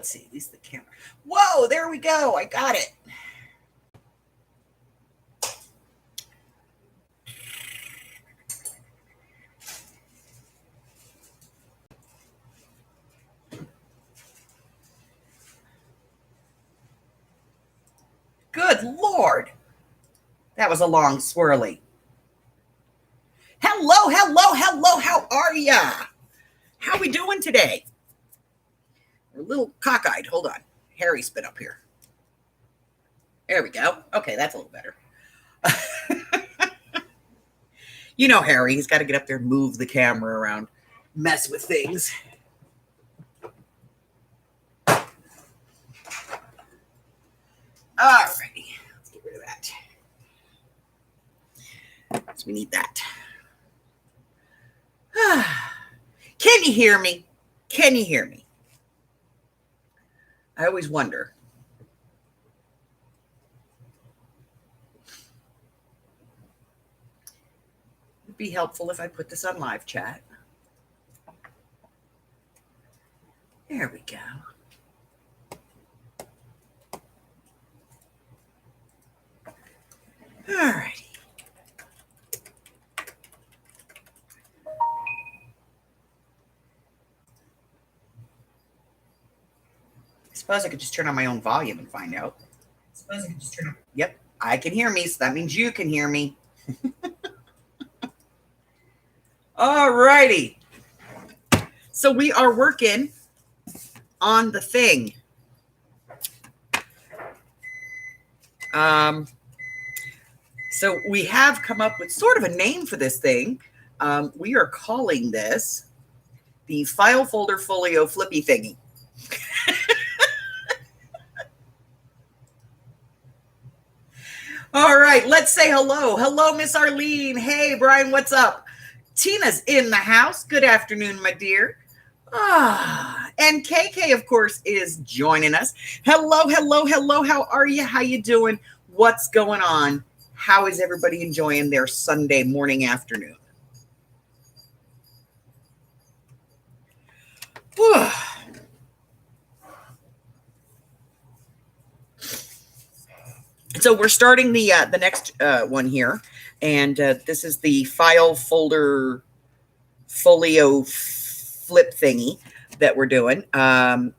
Let's see, at least the camera. Whoa, there we go. I got it. Good Lord. That was a long swirly. Hello, hello, hello. How are ya? How we doing today? We're a little cockeyed. Hold on. Harry's been up here. There we go. Okay, that's a little better. You know Harry. He's got to get up there and move the camera around, mess with things. Alrighty. Let's get rid of that. So we need that. Can you hear me? Can you hear me? I always wonder. It'd be helpful if I put this on live chat. There we go. All righty. I suppose I could just turn on my own volume and find out. Yep, I can hear me, so that means you can hear me. All righty. So we are working on the thing. So we have come up with sort of a name for this thing. We are calling this the File Folder Folio Flippy Thingy. All right, let's say hello. Hello, Miss Arlene. Hey, Brian, what's up? Tina's in the house. Good afternoon, my dear. And KK, of course, is joining us. Hello, hello, hello. How are you? How you doing? What's going on? How is everybody enjoying their Sunday morning, afternoon? So we're starting the next one here, and this is the File Folder Folio Flip thingy that we're doing. In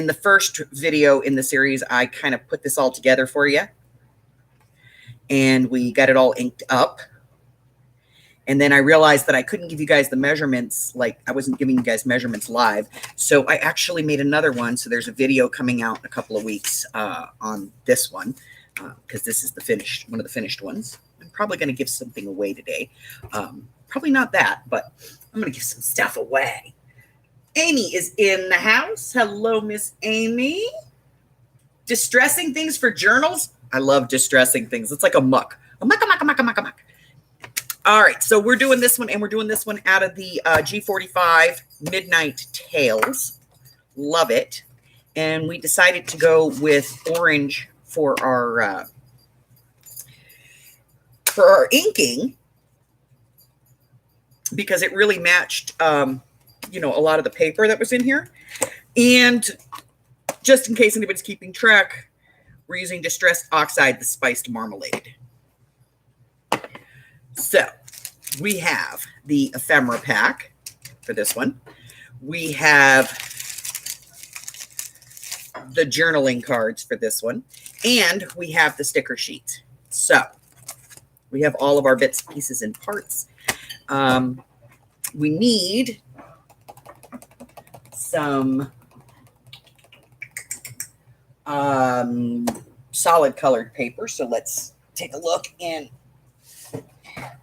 the first video in the series, I kind of put this all together for you, and we got it all inked up. And then I realized that I couldn't give you guys the measurements, like I wasn't giving you guys measurements live. So I actually made another one. So there's a video coming out in a couple of weeks on this one, because this is the finished, one of the finished ones. I'm probably going to give something away today. Probably not that, but I'm going to give some stuff away. Amy is in the house. Hello, Miss Amy. Distressing things for journals. I love distressing things. It's like a muck. A muck, a muck, a muck, a muck, a muck. All right, so we're doing this one, and we're doing this one out of the G45 Midnight Tales. Love it. And we decided to go with orange for our inking, because it really matched, you know, a lot of the paper that was in here. And just in case anybody's keeping track, we're using Distressed Oxide, the Spiced Marmalade. So we have the ephemera pack for this one. We have the journaling cards for this one. And we have the sticker sheet. So we have all of our bits, pieces, and parts. We need some solid colored paper. So let's take a look in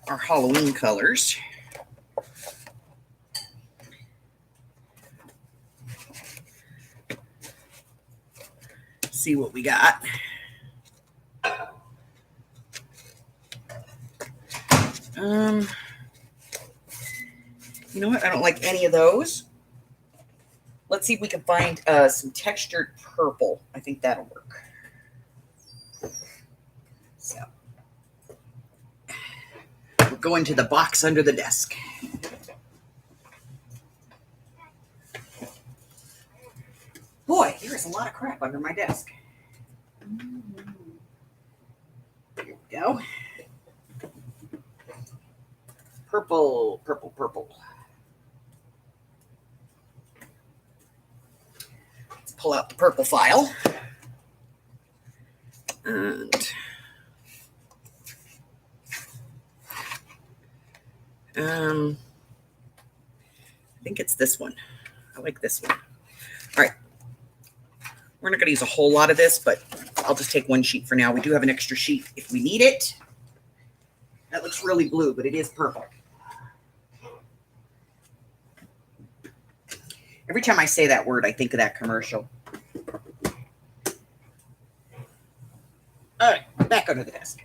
our Halloween colors. See what we got. You know what? I don't like any of those. Let's see if we can find some textured purple. I think that'll work. So we're going to the box under the desk. Boy, there is a lot of crap under my desk. There we go. Purple, purple, purple. Let's pull out the purple file. And I think it's this one. I like this one. All right. We're not going to use a whole lot of this, but I'll just take one sheet for now. We do have an extra sheet if we need it. That looks really blue, but it is purple. Every time I say that word, I think of that commercial. All right, back under the desk.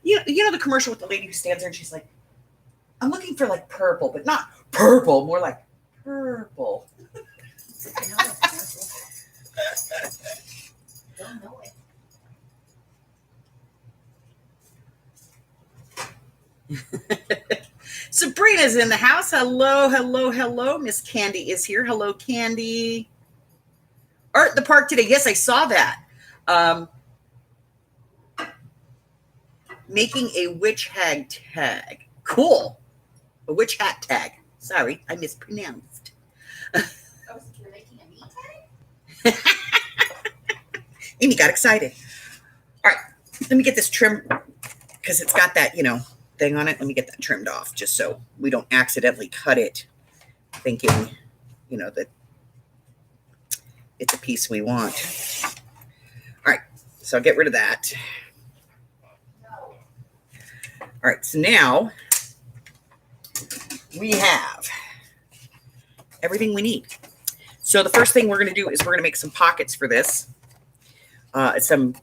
You know the commercial with the lady who stands there and she's like, I'm looking for like purple, but not purple, more like purple. Don't know it. Sabrina's in the house. Hello, hello, hello. Miss Candy is here. Hello, Candy. Art in the park today. Yes, I saw that. Making a witch hag tag. Cool. A witch hat tag. Sorry, I mispronounced. Oh, so you're making a me tag? Amy got excited. All right, let me get this trim because it's got that, thing on it. Let me get that trimmed off just so we don't accidentally cut it thinking, that it's a piece we want. All right, so I'll get rid of that. All right, so now we have everything we need. So the first thing we're going to do is we're going to make some pockets for this, some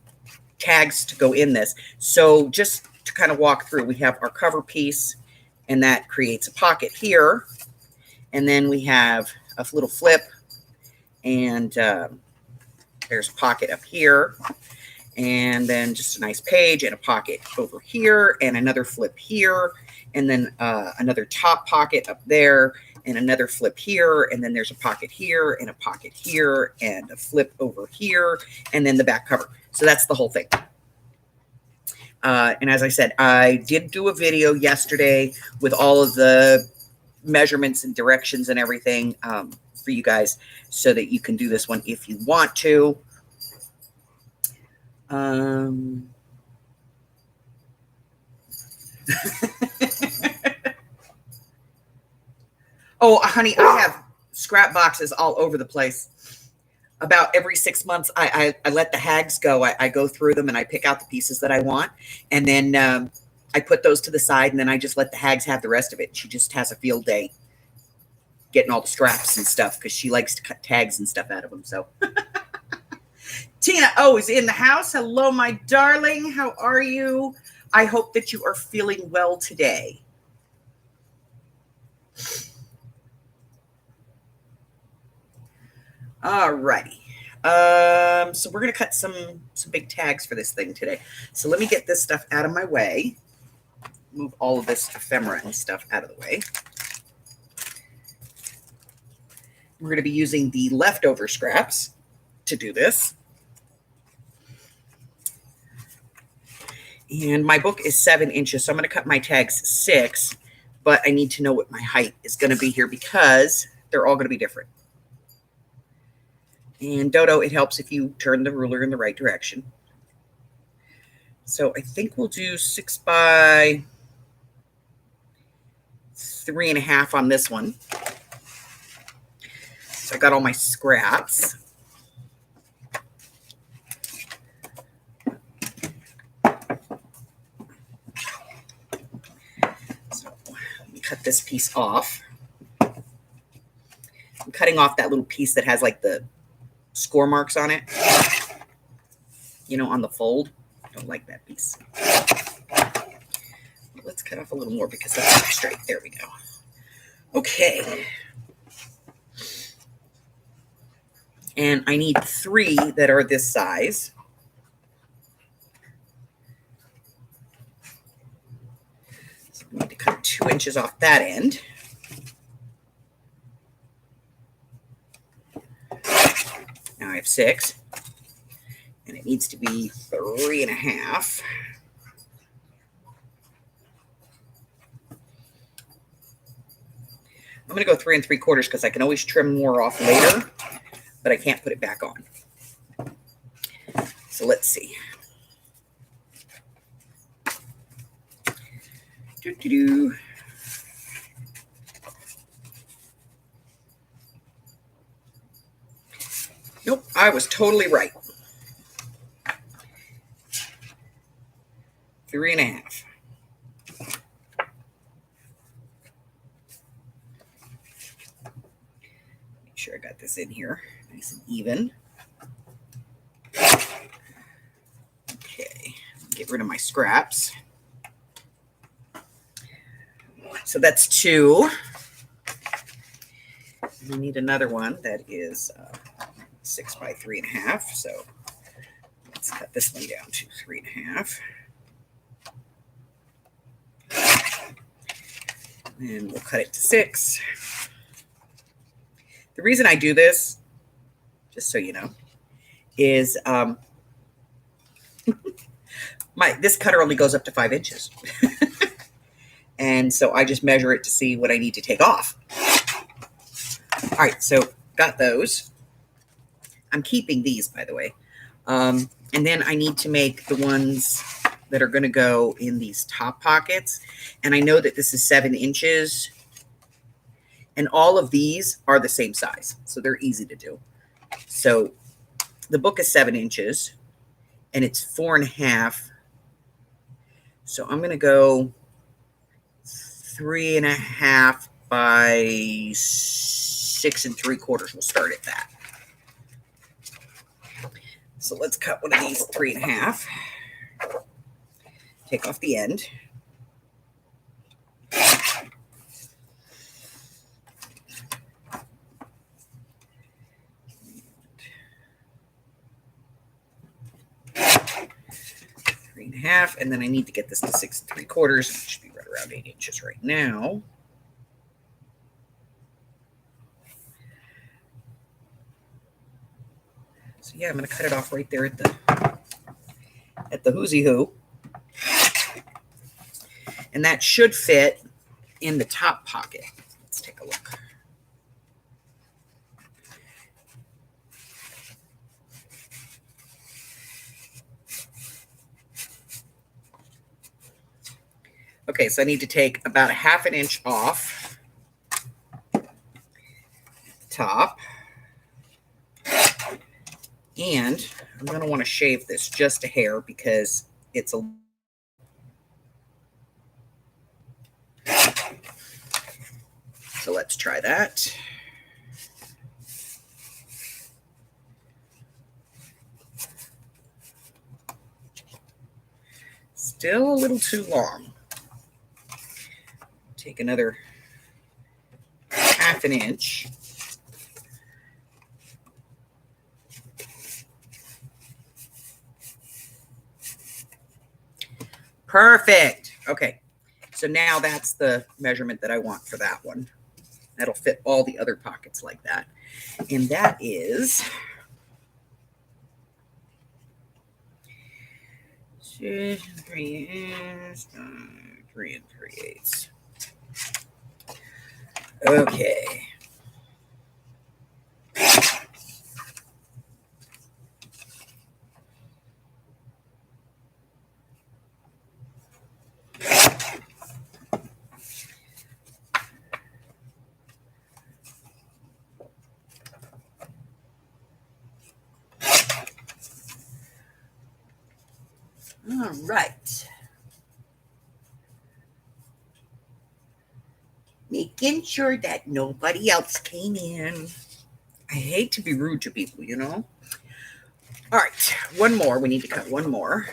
tags to go in this. So just to kind of walk through, we have our cover piece, and that creates a pocket here. And then we have a little flip, and there's a pocket up here. And then just a nice page and a pocket over here and another flip here. And then another top pocket up there and another flip here. And then there's a pocket here and a pocket here and a flip over here. And then the back cover. So that's the whole thing. And as I said, I did do a video yesterday with all of the measurements and directions and everything for you guys so that you can do this one if you want to. Oh, honey, I have scrap boxes all over the place. About every 6 months, I let the hags go. I go through them and I pick out the pieces that I want. And then I put those to the side, and then I just let the hags have the rest of it. She just has a field day getting all the scraps and stuff because she likes to cut tags and stuff out of them. So Tina is in the house. Hello, my darling. How are you? I hope that you are feeling well today. All righty. So we're going to cut some big tags for this thing today. So let me get this stuff out of my way. Move all of this ephemera and stuff out of the way. We're going to be using the leftover scraps to do this. And my book is 7 inches, so I'm going to cut my tags 6, but I need to know what my height is going to be here because they're all going to be different. And Dodo, it helps if you turn the ruler in the right direction. So I think we'll do 6 by 3.5 on this one. So I got all my scraps. Cut this piece off. I'm cutting off that little piece that has like the score marks on it, on the fold. I don't like that piece. Let's cut off a little more because that's not straight. There we go. Okay. And I need 3 that are this size. I need to cut 2 inches off that end. I have 6. And it needs to be 3.5. I'm going to go 3 3/4 because I can always trim more off later, but I can't put it back on. So let's see. Doo-doo-doo. Nope, I was totally right. 3.5. Make sure I got this in here nice and even. Okay, get rid of my scraps. So that's 2. And I need another one that is 6 by 3.5. So let's cut this one down to 3.5. And we'll cut it to 6. The reason I do this, just so you know, is this cutter only goes up to 5 inches. And so I just measure it to see what I need to take off. All right, so got those. I'm keeping these, by the way. And then I need to make the ones that are going to go in these top pockets. And I know that this is 7 inches. And all of these are the same size. So they're easy to do. So the book is 7 inches. And it's 4.5. So I'm going to go 3.5 by 6 3/4. We'll start at that. So let's cut one of these 3.5. Take off the end. Three and a half, and then I need to get this to 6 3/4. It should be right around 8 inches right now. So yeah, I'm going to cut it off right there at the whoozy hoo. And that should fit in the top pocket. Let's take a look. Okay, so I need to take about 1/2 inch off the top. And I'm going to want to shave this just a hair because it's a So let's try that. Still a little too long. Take another 1/2 inch. Perfect. Okay. So now that's the measurement that I want for that one. That'll fit all the other pockets like that. And that is 3 3/8. Okay. All right. Making sure that nobody else came in. I hate to be rude to people, you know. All right, one more. We need to cut one more.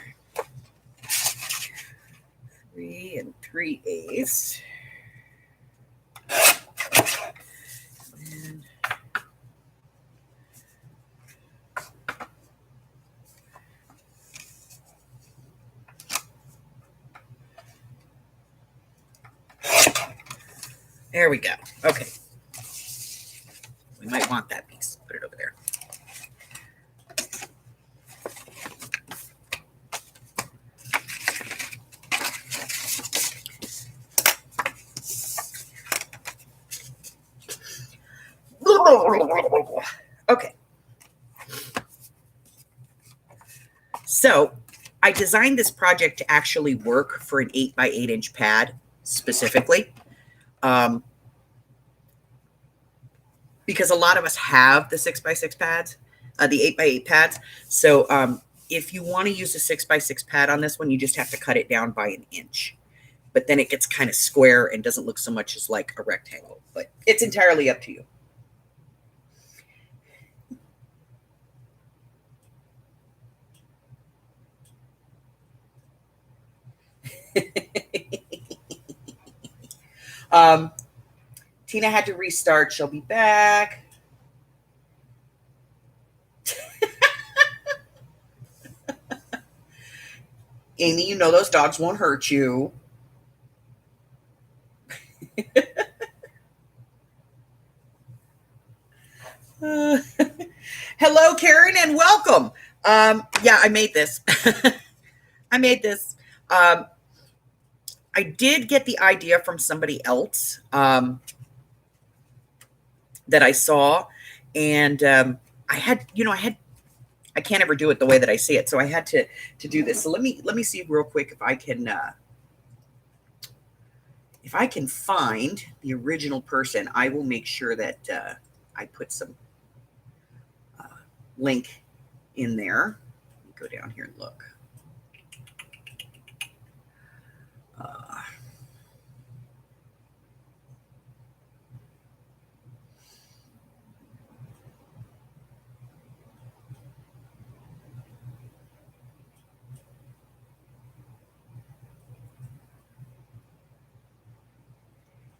3 3/8. And there we go. Okay. We might want that piece. Put it over there. Okay. So I designed this project to actually work for an 8x8 pad specifically. Because a lot of us have the 6x6 pads, the 8x8 pads. So if you want to use a 6x6 pad on this one, you just have to cut it down by an inch. But then it gets kind of square and doesn't look so much as like a rectangle. But it's entirely up to you. Tina had to restart. She'll be back. Amy, you know those dogs won't hurt you. Hello, Karen, and welcome. Yeah, I made this. I made this. I did get the idea from somebody else that I saw, and I can't ever do it the way that I see it, so I had to do this. So let me see real quick if I can find the original person. I will make sure that I put some link in there. Let me go down here and look.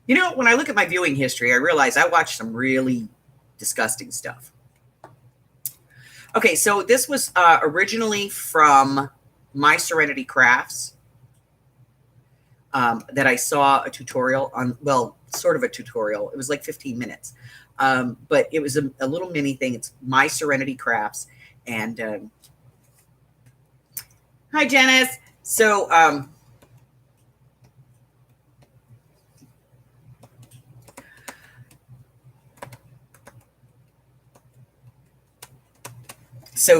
You know, when I look at my viewing history, I realize I watched some really disgusting stuff. Okay, so this was originally from My Serenity Crafts that I saw a tutorial on, well, sort of a tutorial. It was like 15 minutes. But it was a little mini thing. It's My Serenity Crafts. And hi, Janice. So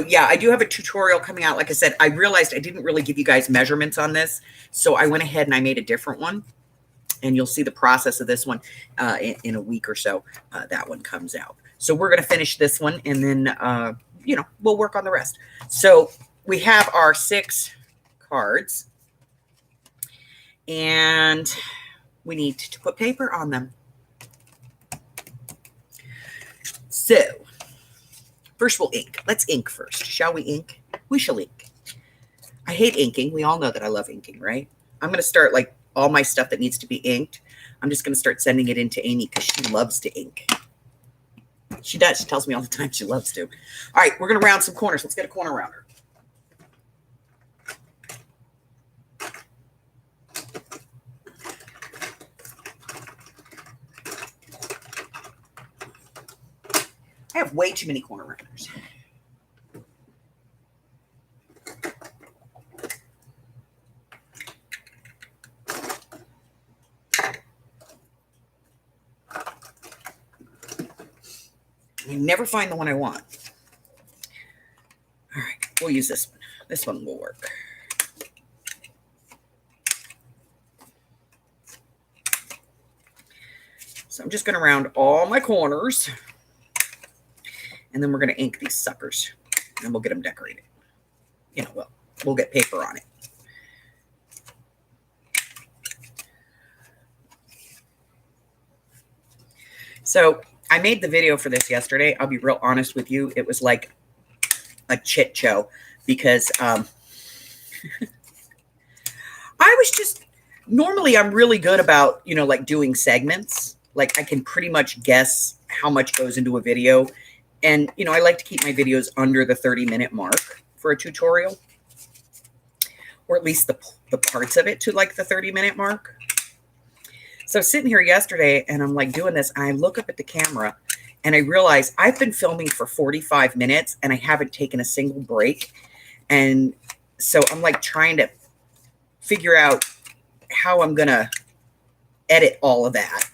yeah, I do have a tutorial coming out. Like I said, I realized I didn't really give you guys measurements on this. So I went ahead and I made a different one. And you'll see the process of this one in a week or so. That one comes out. So we're going to finish this one, and then, we'll work on the rest. So we have our 6 cards, and we need to put paper on them. So first we'll ink. Let's ink first. Shall we ink? We shall ink. I hate inking. We all know that I love inking, right? I'm going to start like all my stuff that needs to be inked. I'm just going to start sending it in to Amy because she loves to ink. She does. She tells me all the time she loves to. All right, we're going to round some corners. Let's get a corner rounder. I have way too many corner rounders. I never find the one I want. All right, we'll use this one. This one will work. So I'm just going to round all my corners. And then we're going to ink these suckers. And we'll get them decorated. We'll get paper on it. So I made the video for this yesterday. I'll be real honest with you. It was like a chit show because I was just, normally I'm really good about, like doing segments. Like I can pretty much guess how much goes into a video. And, I like to keep my videos under the 30-minute mark for a tutorial. Or at least the parts of it to like the 30-minute mark. So sitting here yesterday and I'm like doing this, and I look up at the camera and I realize I've been filming for 45 minutes and I haven't taken a single break. And so I'm like trying to figure out how I'm going to edit all of that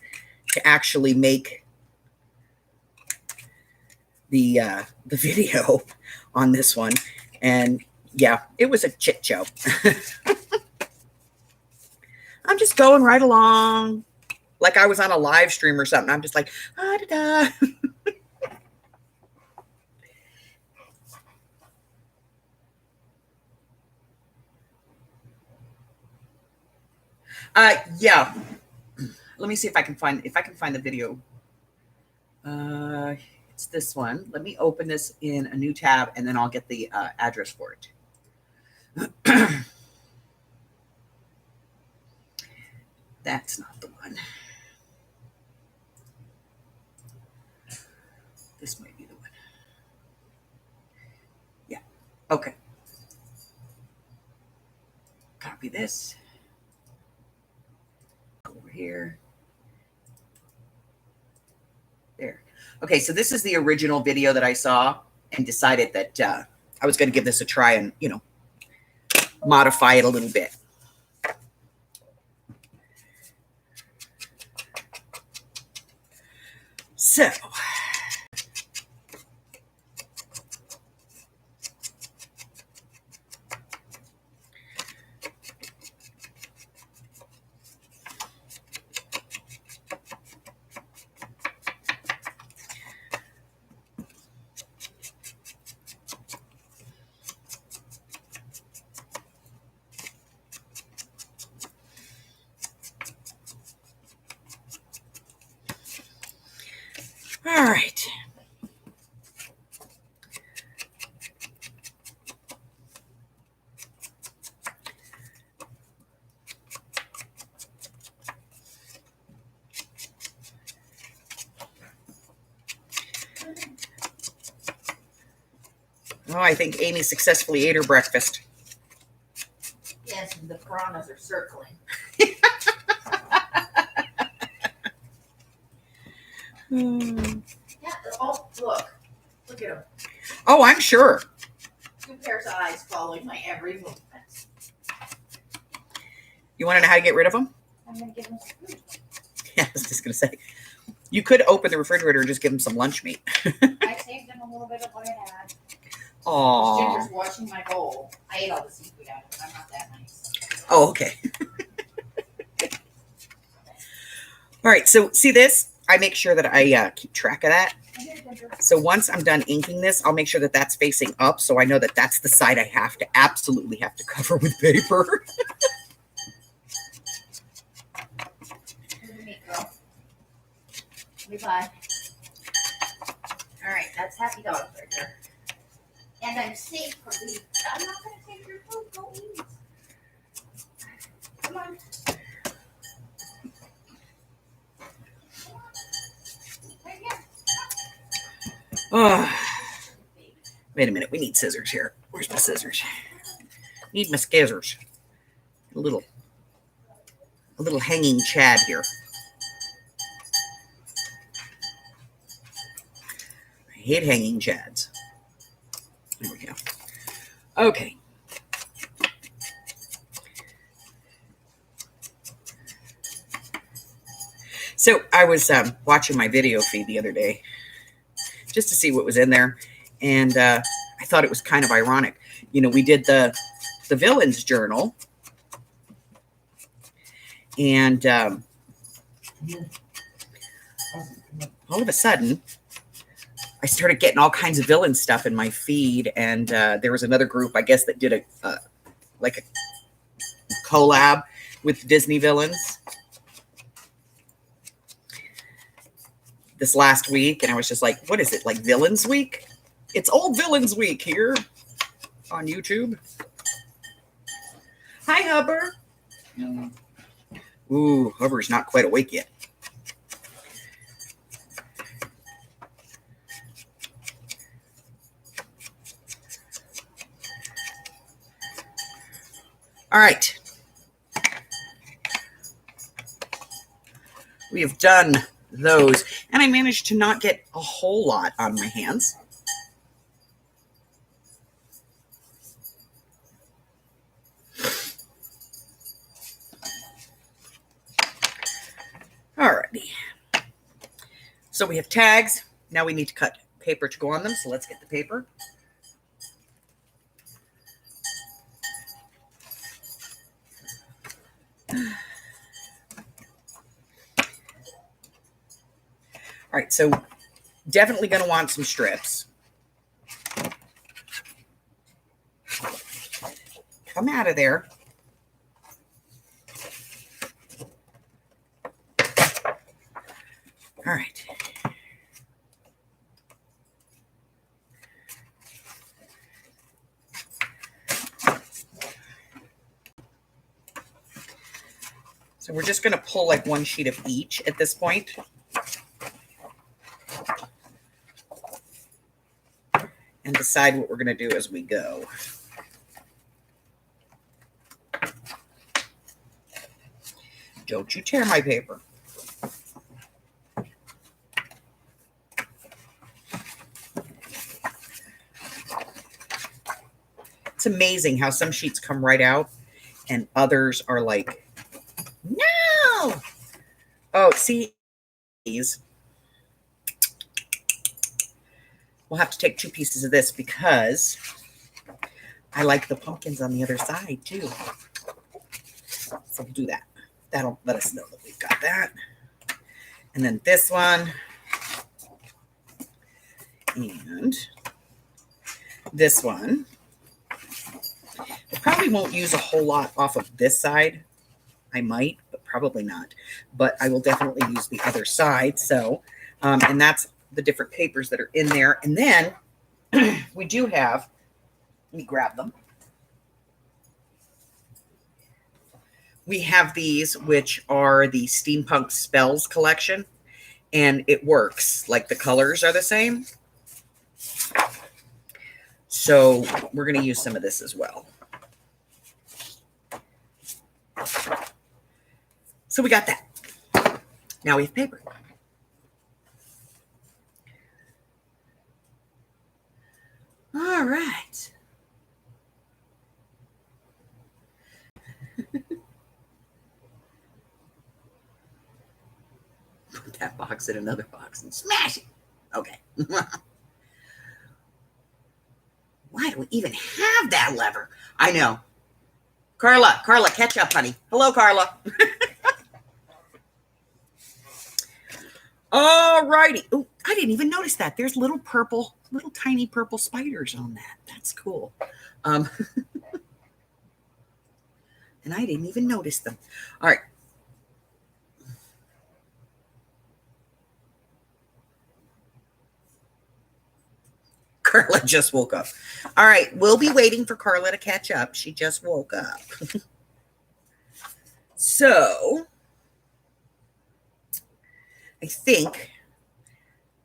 to actually make the video on this one. And yeah, it was a chit show. I'm just going right along like I was on a live stream or something. I'm just like, ah, da, da. Yeah. Let me see if I can find the video. It's this one. Let me open this in a new tab, and then I'll get the address for it. That's not the one. This might be the one. Yeah. Okay. Copy this. Go over here. There. Okay, so this is the original video that I saw and decided that I was going to give this a try and, modify it a little bit. So, all right. Oh, I think Amy successfully ate her breakfast. Yes, and the piranhas are circling. Yeah. Oh, look at them. Oh, I'm sure. 2 pairs of eyes following my every movement. You want to know how to get rid of them? I'm gonna give them some food. Yeah, I was just going to say. You could open the refrigerator and just give them some lunch meat. I saved them a little bit of what I had. Aww. Ginger's washing my bowl. I ate all the seafood out of it. I'm not that nice. Oh, okay. All right, so see this? I make sure that I keep track of that. So once I'm done inking this, I'll make sure that that's facing up so I know that that's the side I absolutely have to cover with paper. Here's the meat, girl. Bye. All right, that's happy dog right there. And I'm safe from these. I'm not going to take your food. Go eat. Come on. Right here. Oh, wait a minute. We need scissors here. Where's my scissors? Need my scissors. A little hanging Chad here. I hate hanging Chads. There we go. Okay. So I was watching my video feed the other day just to see what was in there. And I thought it was kind of ironic. We did the villains journal. And all of a sudden, I started getting all kinds of villain stuff in my feed. And there was another group, I guess, that did a collab with Disney villains this last week. And I was just like, what is it? Like Villains Week? It's Old Villains Week here on YouTube. Hi, Hubber. Ooh, Hubber's not quite awake yet. All right. We have done those, and I managed to not get a whole lot on my hands. Alrighty. So we have tags. Now we need to cut paper to go on them. So let's get the paper. All right, so definitely going to want some strips. Come out of there. All right. So we're just going to pull like one sheet of each at this point. And decide what we're going to do as we go. Don't you tear my paper. It's amazing how some sheets come right out and others are like, no. Oh, see, these. We'll have to take 2 pieces of this because I like the pumpkins on the other side too. So we'll do that. That'll let us know that we've got that. And then this one. And this one. I probably won't use a whole lot off of this side. I might, but probably not. But I will definitely use the other side. So, and that's the different papers that are in there. And then we do have, let me grab them. We have these, which are the Steampunk Spells collection. And it works. Like the colors are the same. So we're going to use some of this as well. So we got that. Now we have paper. All right. Put that box in another box and smash it. Okay. Why do we even have that lever? I know. Carla, catch up, honey. Hello, Carla. All righty. Oh, I didn't even notice that. There's little tiny purple spiders on that. That's cool. And I didn't even notice them. All right. Carla just woke up. All right. We'll be waiting for Carla to catch up. She just woke up. So I think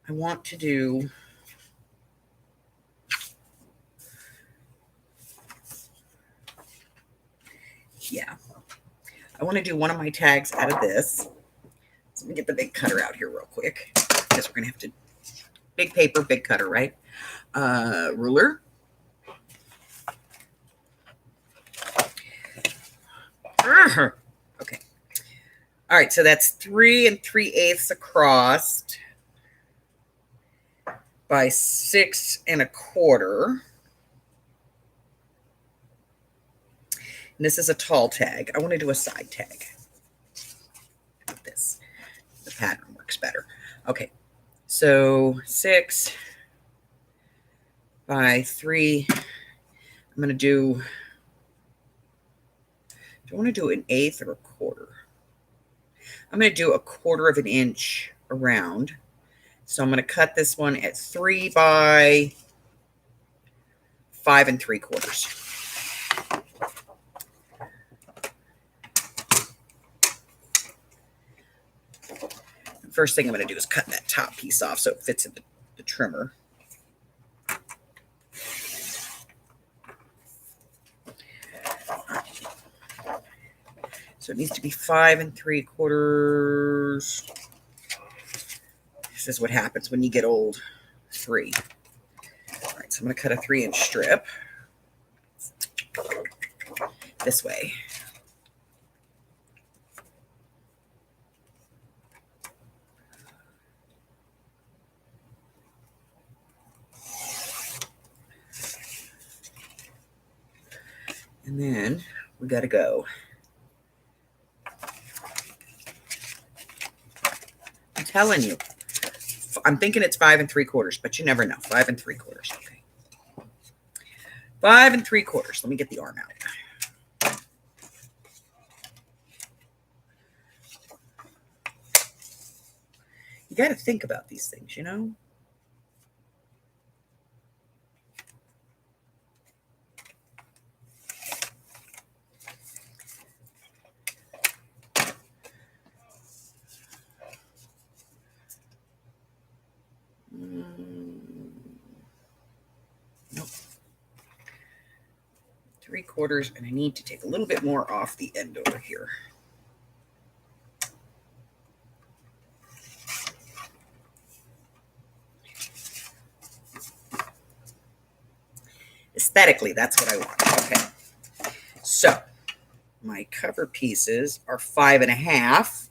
I want to do I want to do one of my tags out of this. So let me get the big cutter out here real quick because we're going to have to big paper, big cutter, right? Ruler. Okay. All right. So that's 3 3/8 across by 6 1/4. And this is a tall tag. I want to do a side tag. Like this. The pattern works better. Okay. So 6 by 3. I'm going to do I want to do an 1/8 or a 1/4? I'm going to do 1/4 of an inch around. So I'm going to cut this one at 3 by 5 3/4. First thing I'm going to do is cut that top piece off so it fits in the trimmer. So it needs to be 5 3/4. This is what happens when you get old. 3. All right, so I'm going to cut a 3-inch strip this way. And then we got to go. I'm telling you, I'm thinking it's 5 3/4, but you never know. 5 3/4. Okay. 5 3/4. Let me get the arm out. You got to think about these things, you know? Nope. 3/4, and I need to take a little bit more off the end over here. Aesthetically, that's what I want. Okay. So my cover pieces are 5 1/2.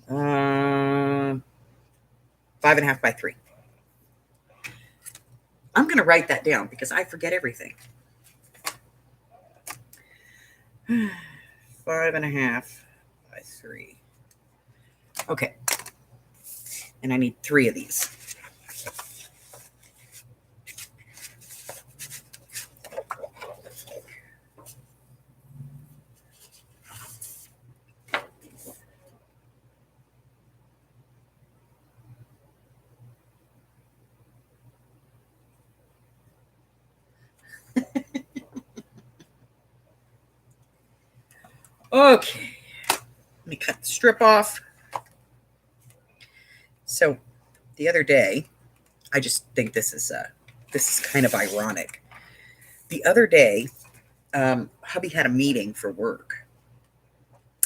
5 1/2 by 3. I'm going to write that down because I forget everything. 5 1/2 by 3. Okay. And I need 3 of these. Okay, let me cut the strip off. So the other day, I just think this is kind of ironic. The other day, hubby had a meeting for work.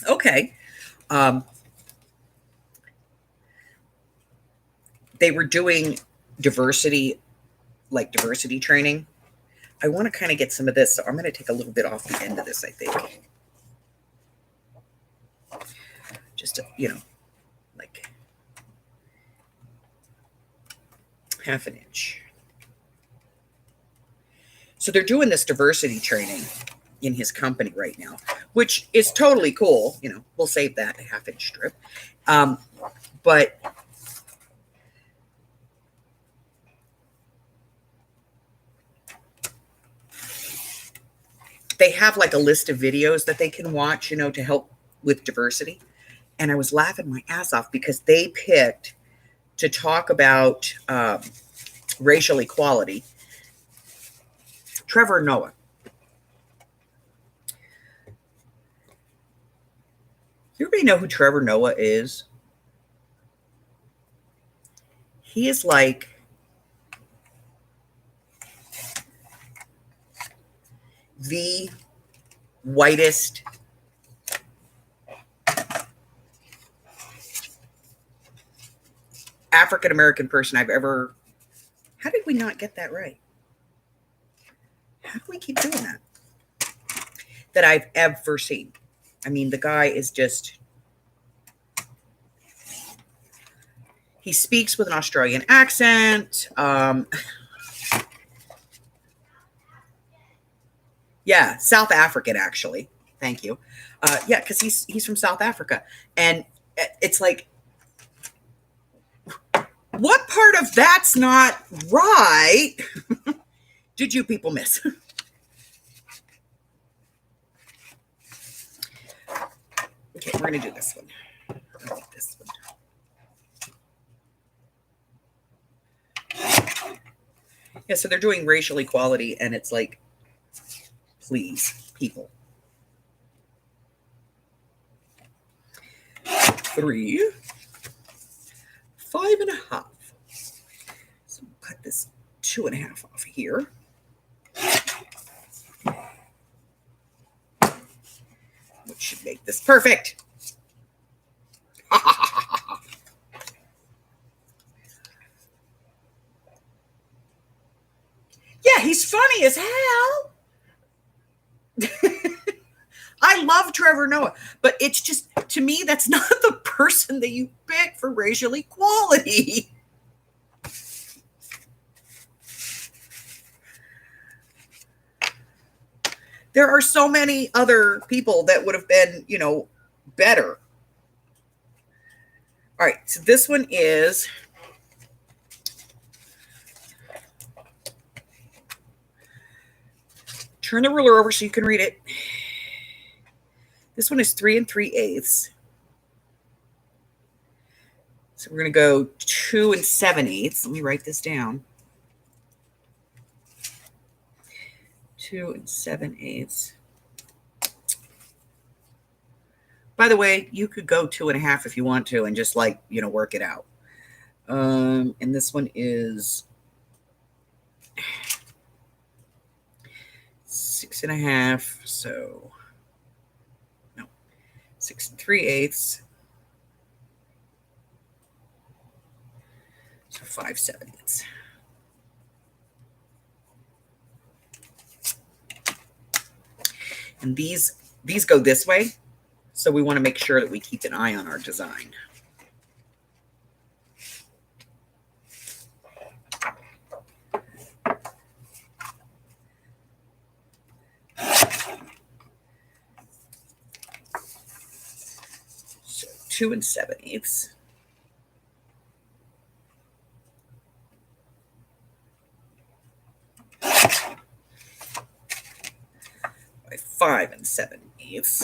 Okay. They were doing diversity training. I want to kind of get some of this, so I'm going to take a little bit off the end of this, I think. Just, like 1/2 inch. So they're doing this diversity training in his company right now, which is totally cool. We'll save that 1/2 inch strip. But they have like a list of videos that they can watch, to help with diversity. And I was laughing my ass off because they picked to talk about racial equality. Trevor Noah. Everybody know who Trevor Noah is? He is like the whitest African-American person I've ever. How did we not get that right? How do we keep doing that? That I've ever seen. I mean, the guy is just. He speaks with an Australian accent. Yeah, South African, actually. Thank you. Yeah, because he's from South Africa. And it's like, what part of that's not right did you people miss? Okay, we're going to do this one. I like this one. Yeah, so they're doing racial equality, and it's like, please, people. 3, 5 1/2. So we'll cut this 2 1/2 off here. Which should make this perfect. Yeah, he's funny as hell. I love Trevor Noah, but it's just, to me, that's not the person that you pick for racial equality. There are so many other people that would have been, better. All right, so this one is turn the ruler over so you can read it. This one is 3 3/8. So we're going to go 2 7/8. Let me write this down. 2 7/8. By the way, you could go 2.5 if you want to and just work it out. And this one is 6.5. So no, 6 3/8. So 5 7/8. And these go this way. So we want to make sure that we keep an eye on our design. So 2 7/8. By 5 7/8.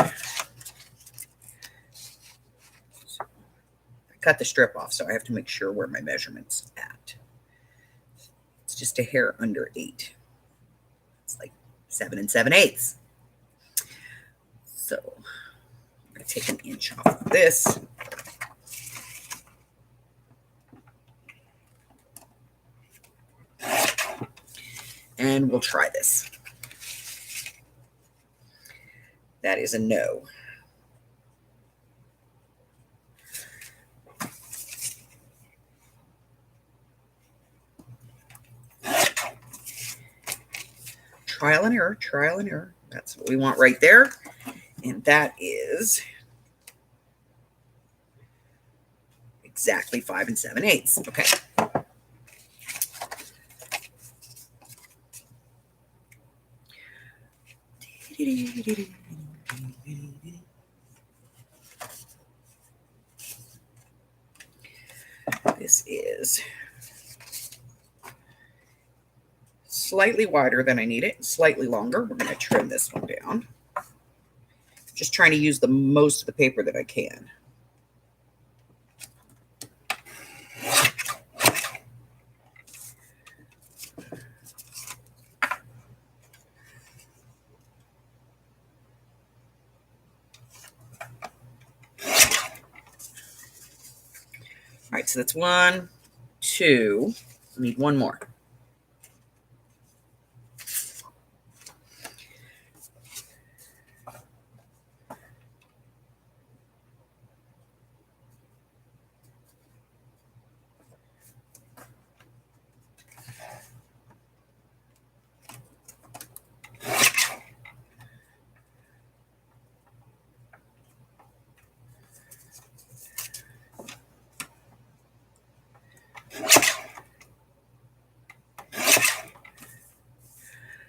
Cut the strip off, so I have to make sure where my measurement's at. It's just a hair under 8. It's like 7 7/8. So I'm going to take an inch off of this. And we'll try this. That is a no. Trial and error, trial and error. That's what we want right there. And that is exactly 5 7/8. Okay. This is slightly wider than I need it, slightly longer. We're going to trim this one down. Just trying to use the most of the paper that I can. All right, so that's 1, 2. I need one more.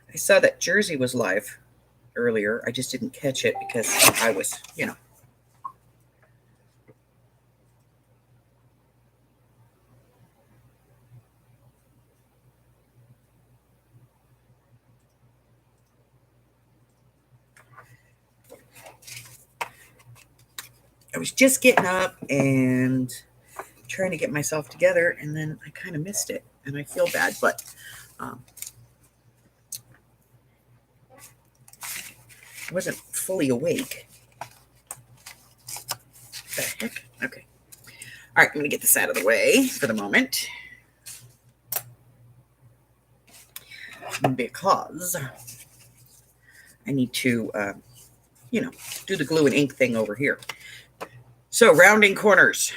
I saw that Jersey was live earlier. I just didn't catch it because I was, I was just getting up and trying to get myself together, and then I kind of missed it, and I feel bad, but I wasn't fully awake. What the heck? Okay. All right, I'm going to get this out of the way for the moment. Because I need to, do the glue and ink thing over here. So, rounding corners.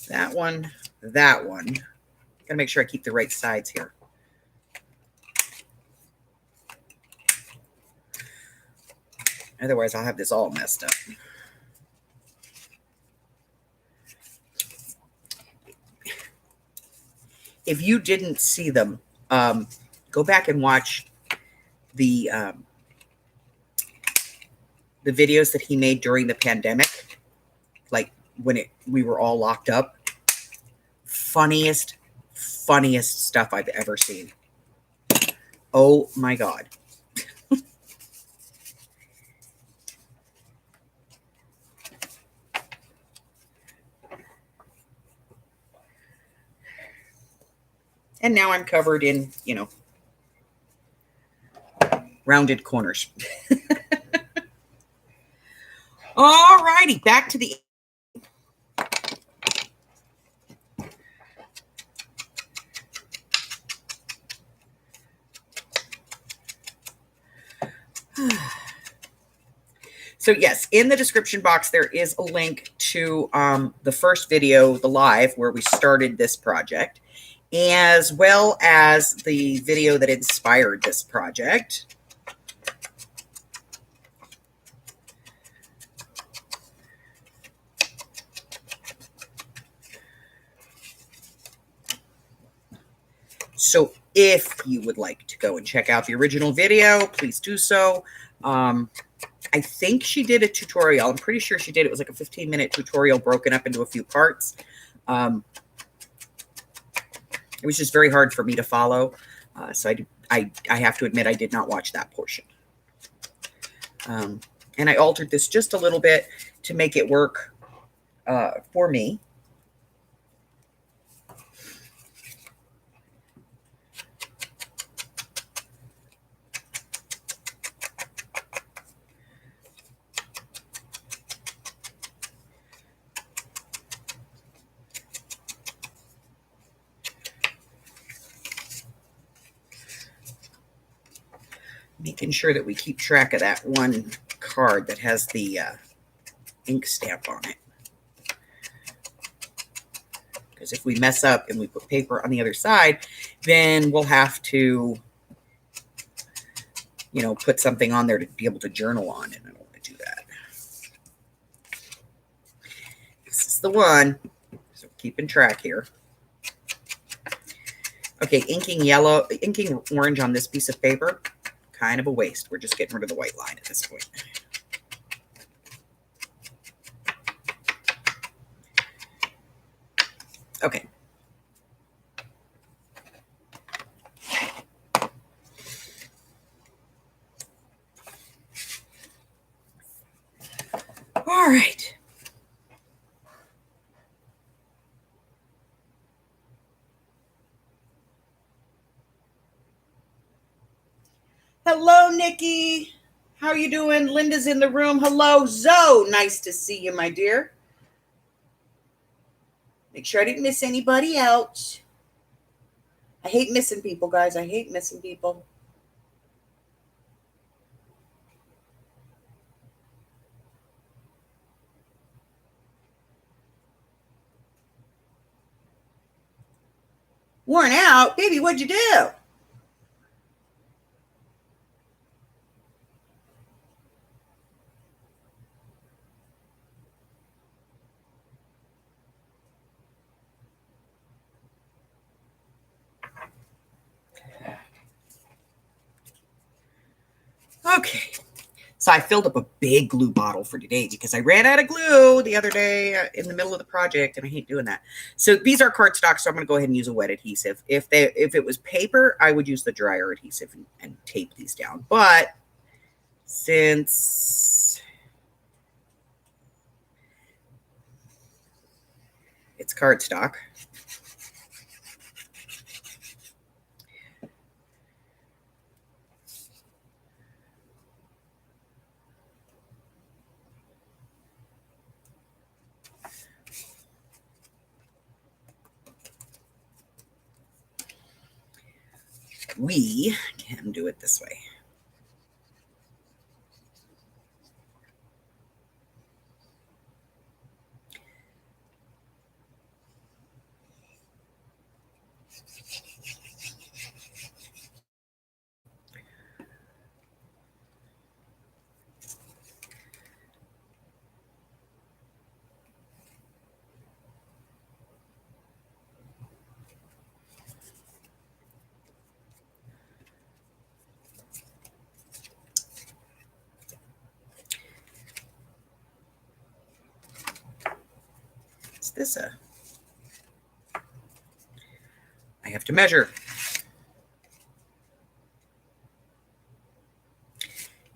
That one, that one. Gotta make sure I keep the right sides here. Otherwise, I'll have this all messed up. If you didn't see them, go back and watch the videos that he made during the pandemic, like when we were all locked up. Funniest stuff I've ever seen. Oh my God. And now I'm covered in, you know, rounded corners. All righty, back to the So yes, in the description box, there is a link to the first video, the live, where we started this project, as well as the video that inspired this project. So if you would like to go and check out the original video, please do so. I think she did a tutorial. I'm pretty sure she did. It was like a 15-minute tutorial broken up into a few parts. It was just very hard for me to follow. So I have to admit I did not watch that portion. And I altered this just a little bit to make it work for me. Making sure that we keep track of that one card that has the ink stamp on it. Because if we mess up and we put paper on the other side, then we'll have to, you know, put something on there to be able to journal on, and I don't want to do that. This is the one, so keeping track here. Okay, inking orange on this piece of paper, kind of a waste. We're just getting rid of the white line at this point. Okay. All right. Hello, Nikki. How are you doing? Linda's in the room. Hello, Zoe. Nice to see you, my dear. Make sure I didn't miss anybody else. I hate missing people, guys. I hate missing people. Worn out? Baby, what'd you do? Okay. So I filled up a big glue bottle for today because I ran out of glue the other day in the middle of the project, and I hate doing that. So these are cardstock, so I'm going to go ahead and use a wet adhesive. If it was paper, I would use the dryer adhesive and tape these down. But since it's cardstock, we can do it this way. What's this? I have to measure.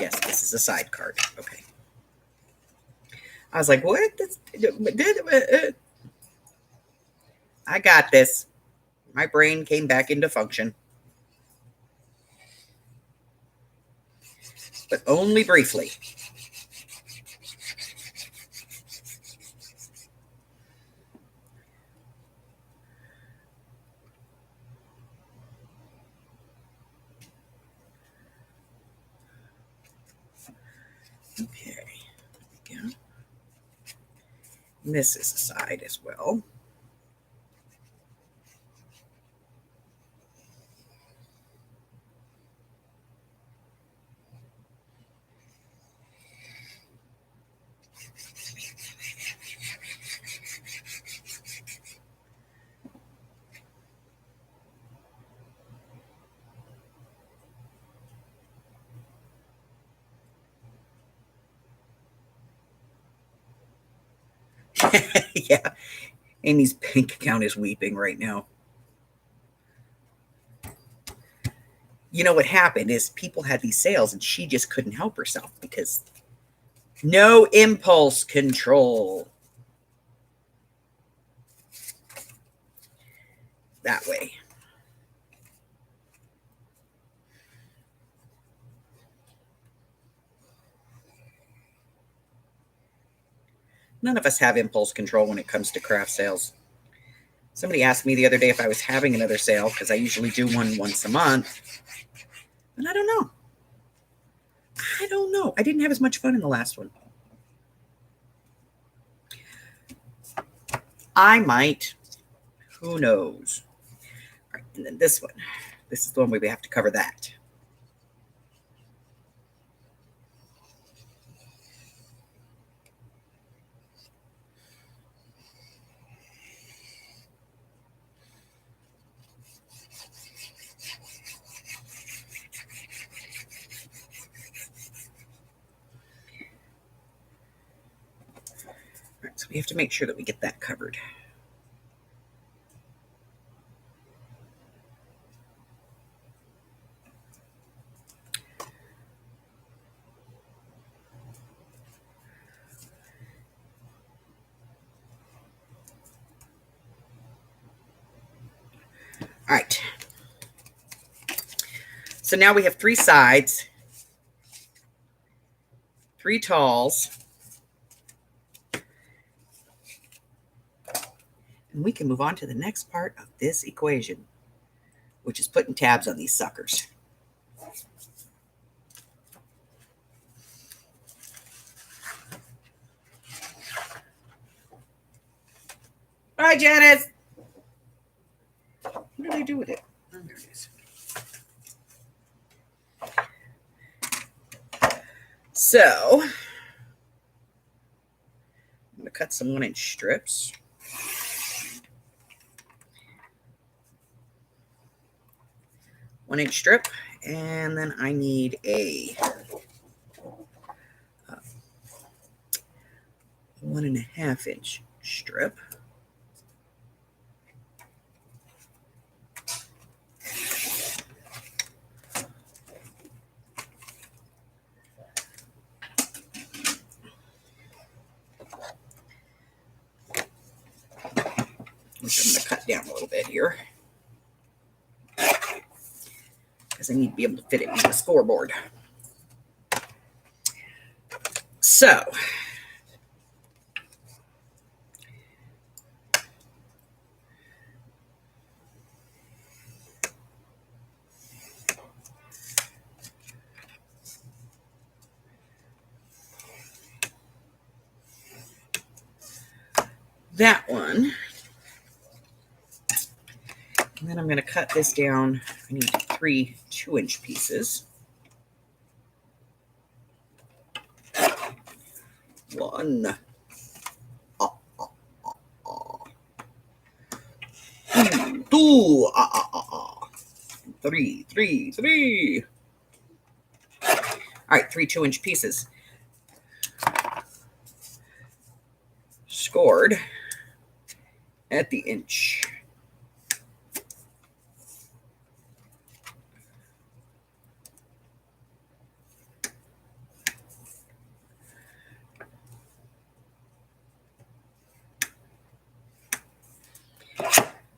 Yes, this is a side card. Okay. I was like, what? I got this. My brain came back into function. But only briefly. Okay, there we go. And this is a side as well. Yeah, Amy's bank account is weeping right now. You know what happened is people had these sales and she just couldn't help herself because no impulse control. That way. None of us have impulse control when it comes to craft sales. Somebody asked me the other day if I was having another sale because I usually do one once a month. And I don't know. I didn't have as much fun in the last one. I might. Who knows? All right, and then this one. This is the one where we have to cover that. All right, so we have to make sure that we get that covered. All right. So now we have 3 sides, 3 talls, and we can move on to the next part of this equation, which is putting tabs on these suckers. All right, Janice. What did I do with it? Oh, there it is. So, I'm going to cut some 1-inch strips. One-inch strip, and then I need a 1.5-inch strip. Which I'm going to cut down a little bit here because I need to be able to fit it in the scoreboard. So, that one And then I'm going to cut this down. I need 3 2-inch pieces. 1. 2. 3, 3, 3. All right, 3 2-inch pieces. Scored at the inch.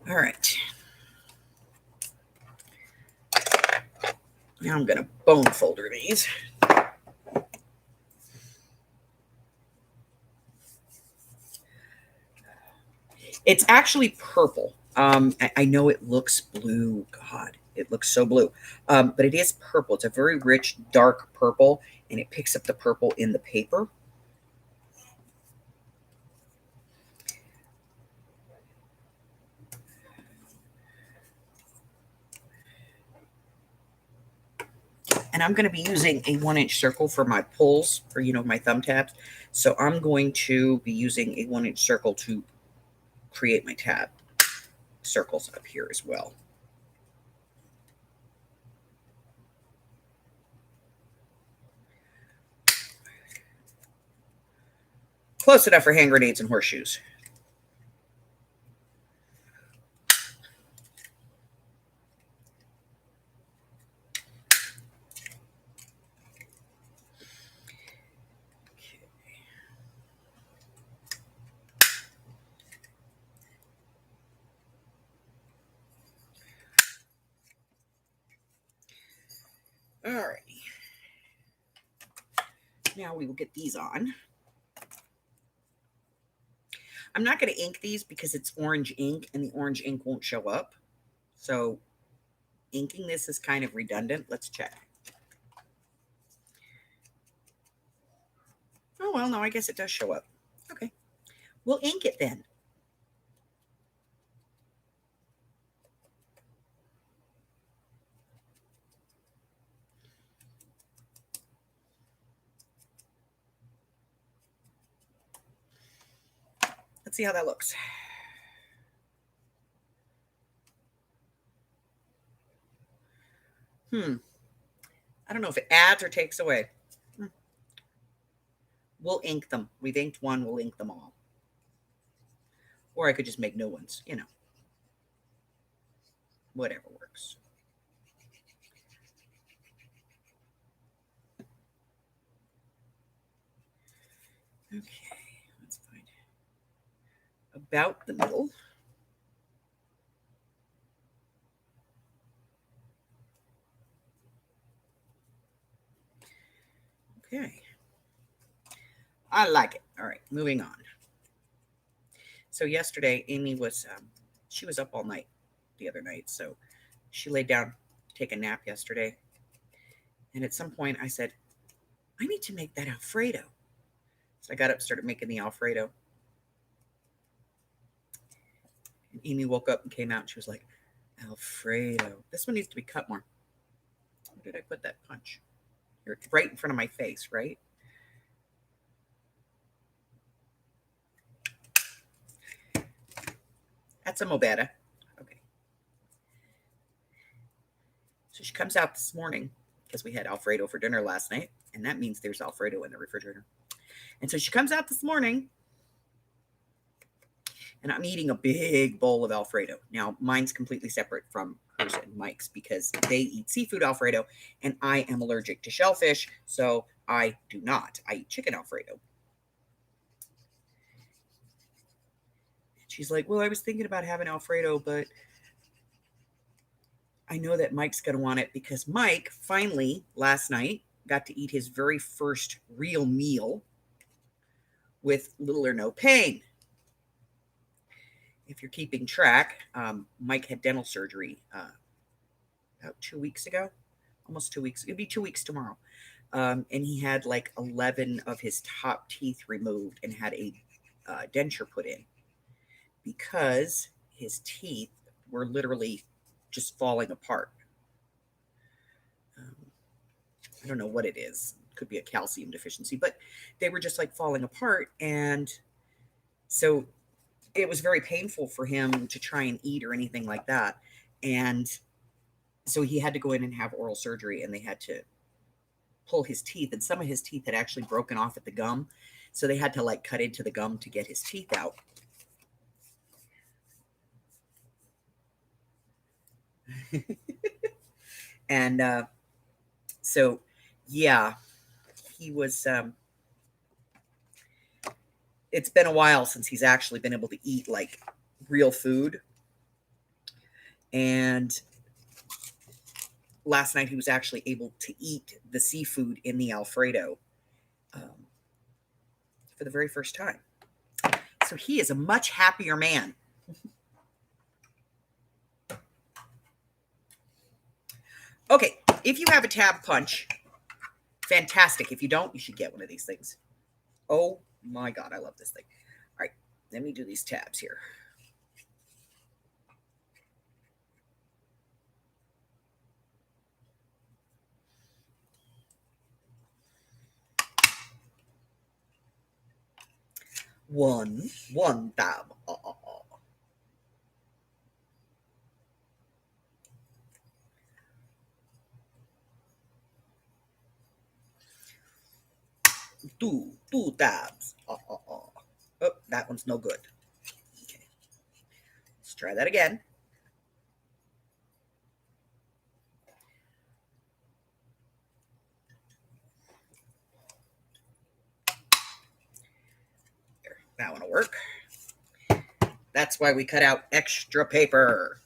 All right. Now I'm going to bone folder these. It's actually purple. I know it looks blue. God, it looks so blue. But it is purple. It's a very rich, dark purple, and it picks up the purple in the paper. And I'm going to be using a 1-inch circle for my pulls, or, my thumb tabs. So I'm going to be using a 1-inch circle to create my tab circles up here as well. Close enough for hand grenades and horseshoes. Alrighty. Now we will get these on. I'm not going to ink these because it's orange ink and the orange ink won't show up. So inking this is kind of redundant. Let's check. Oh, well, no, I guess it does show up. Okay. We'll ink it then. Let's see how that looks. I don't know if it adds or takes away. We'll ink them. We've inked one. We'll ink them all. Or I could just make new ones, Whatever works. Okay, let's find about the middle. Okay. I like it. All right, moving on. So yesterday, Amy was, she was up all night the other night. So she laid down to take a nap yesterday. And at some point I said, I need to make that Alfredo. So I got up, started making the Alfredo. And Amy woke up and came out and she was like, Alfredo. This one needs to be cut more. Where did I put that punch? You're right in front of my face, right? That's a Mobetta. Okay. So she comes out this morning because we had Alfredo for dinner last night. And that means there's Alfredo in the refrigerator. And so she comes out this morning and I'm eating a big bowl of Alfredo. Now, mine's completely separate from hers and Mike's because they eat seafood Alfredo and I am allergic to shellfish, so I do not. I eat chicken Alfredo. She's like, well, I was thinking about having Alfredo, but I know that Mike's going to want it because Mike finally last night got to eat his very first real meal with little or no pain. If you're keeping track, Mike had dental surgery about 2 weeks ago, almost 2 weeks. It'd be 2 weeks tomorrow. And he had like 11 of his top teeth removed and had a denture put in because his teeth were literally just falling apart. I don't know what it is. It could be a calcium deficiency, but they were just like falling apart. And so it was very painful for him to try and eat or anything like that. And so he had to go in and have oral surgery, and they had to pull his teeth, and some of his teeth had actually broken off at the gum. So they had to like cut into the gum to get his teeth out. And so, yeah, he was, it's been a while since he's actually been able to eat like real food. And last night he was actually able to eat the seafood in the Alfredo for the very first time. So he is a much happier man. Okay, if you have a tab punch, fantastic. If you don't, you should get one of these things. Oh my God, I love this thing. All right, let me do these tabs here. One tab. Two tabs. Oh, that one's no good. Okay. Let's try that again. There, that one will work. That's why we cut out extra paper.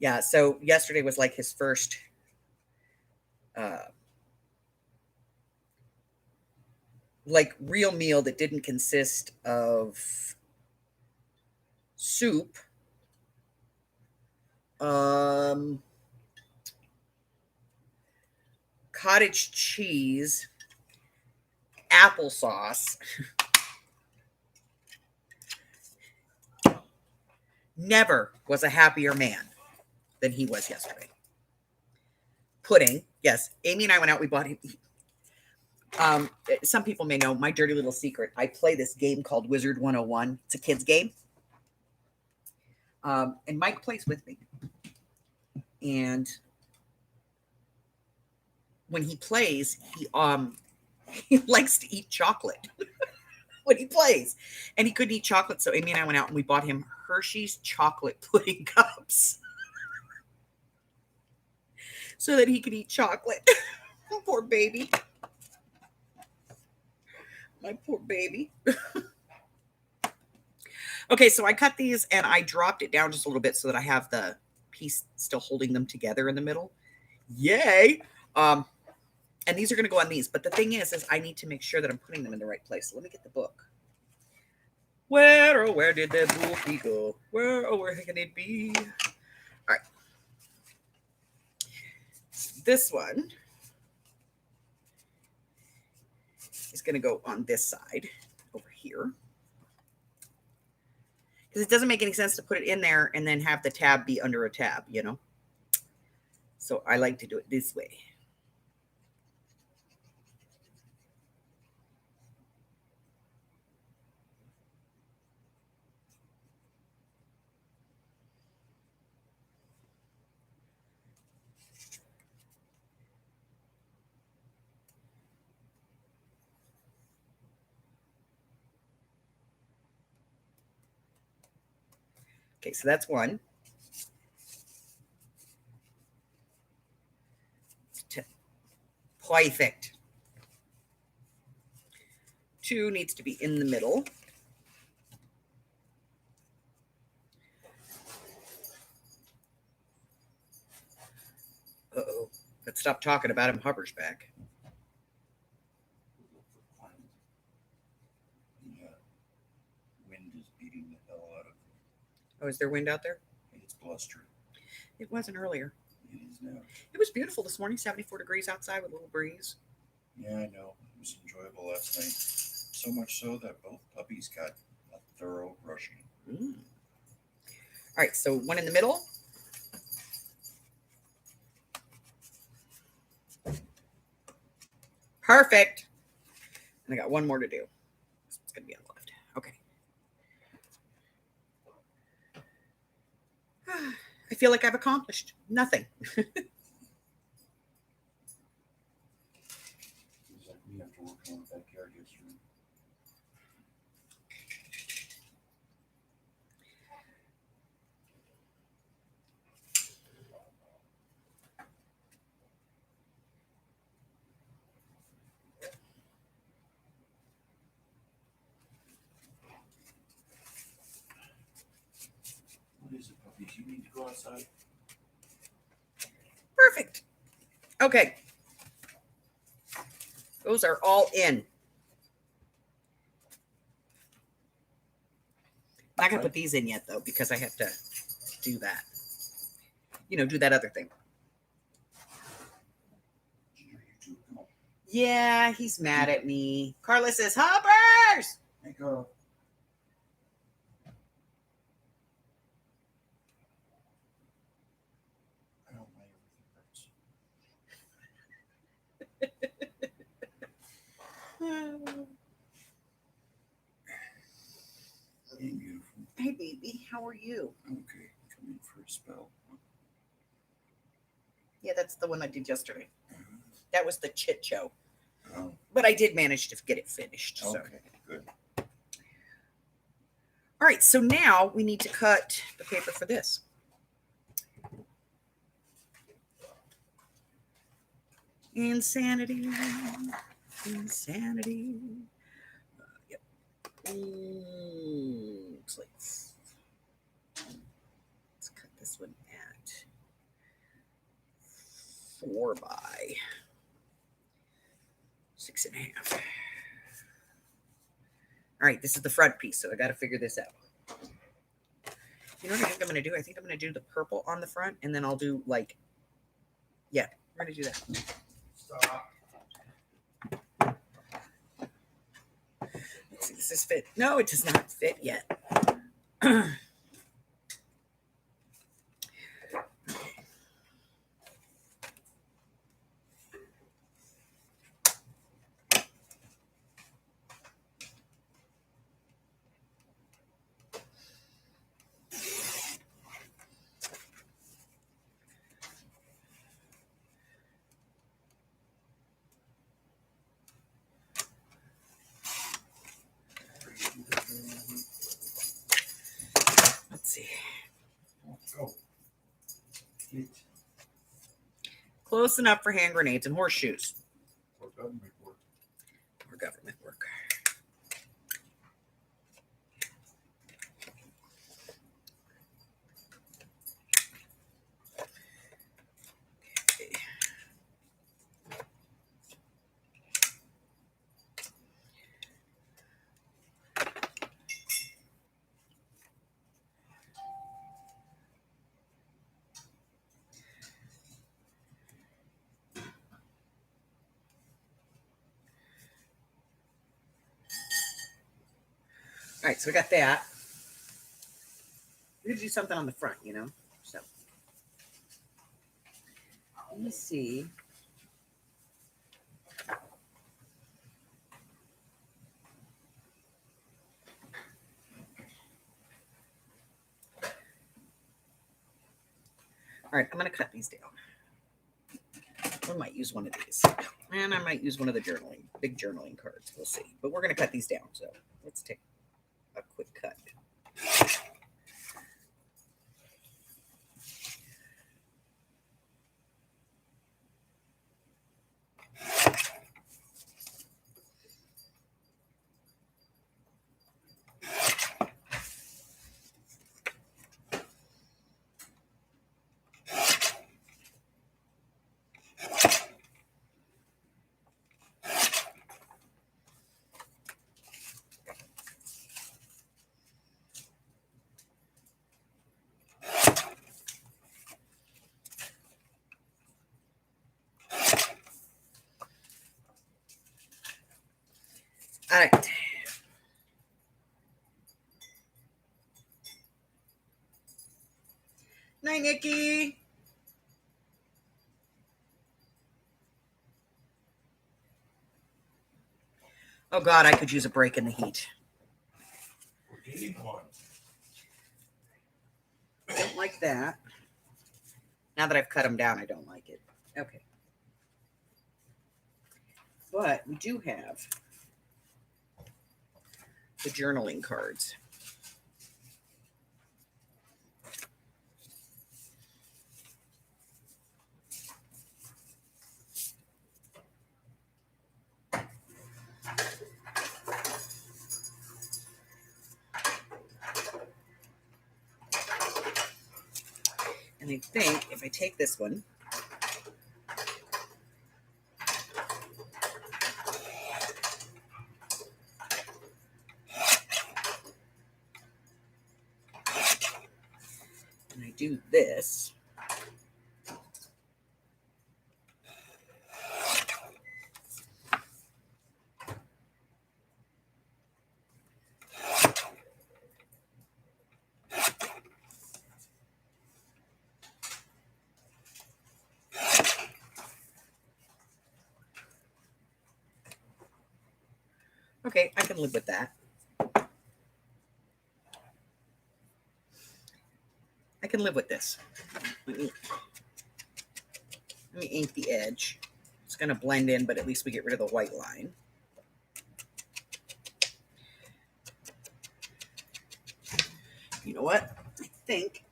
Yeah, so yesterday was like his first like real meal that didn't consist of soup, cottage cheese, applesauce. Never was a happier man than he was yesterday. Pudding, yes. Amy and I went out. We bought him. Some people may know my dirty little secret. I play this game called Wizard 101. It's a kid's game. And Mike plays with me. And when he plays, he likes to eat chocolate when he plays. And he couldn't eat chocolate, so Amy and I went out and we bought him Hershey's chocolate pudding cups so that he could eat chocolate. Poor baby. My poor baby. Okay, so I cut these and I dropped it down just a little bit so that I have the piece still holding them together in the middle. Yay! And these are going to go on these. But the thing is I need to make sure that I'm putting them in the right place. So let me get the book. Where, oh, where did the book go? Where, oh, where can it be? All right. This one is going to go on this side over here. Because it doesn't make any sense to put it in there and then have the tab be under a tab, you know? So I like to do it this way. Okay, so that's one. Perfect. Two needs to be in the middle. Uh-oh. Let's stop talking about him. Hubbard's back. Wind is beating the hell out of it. Oh, is there wind out there? It's blustery. It wasn't earlier. It is now. It was beautiful this morning, 74 degrees outside with a little breeze. Yeah, I know. It was enjoyable last night. So much so that both puppies got a thorough brushing. Mm. All right, so one in the middle. Perfect. And I got one more to do. It's going to be on the left. Okay. I feel like I've accomplished nothing. It's like we have to work on the backyard yesterday. What is it, puppies? You need to go outside. Perfect. Okay. Those are all in. I'm not going to put these in yet, though, because I have to do that. You know, do that other thing. Yeah, he's mad at me. Carla says, Hoppers! Hey, girl. I don't mind everything. Hey, beautiful. Hey, baby, how are you? Okay, come in for a spell. Yeah, that's the one I did yesterday. That was the chit show. Oh, But I did manage to get it finished. So. okay, good. All right, so now we need to cut the paper for this. Insanity. Insanity. Yep. Looks like let's cut this one at 4 by 6.5. All right, this is the front piece, so I got to figure this out. You know what I think I'm going to do? I think I'm going to do the purple on the front, and then I'll do like, yeah, we're going to do that. Stop. Let's see, does this fit? No, it does not fit yet. Let's see. Go. Get. Close enough for hand grenades and horseshoes. For government work. Or government work. Okay. All right, so we got that. We need to do something on the front, you know? So let me see. All right, I'm going to cut these down. I might use one of these. And I might use one of the big journaling cards. We'll see. But we're going to cut these down. So let's take a quick cut. All right. Night, Nikki. Oh God, I could use a break in the heat. We're getting one. I don't like that. Now that I've cut them down, I don't like it. Okay. But we do have the journaling cards. And I think if I take this one, and I do this, okay, I can live with that. I can live with this. Let me ink the edge. It's going to blend in, but at least we get rid of the white line. You know what? I think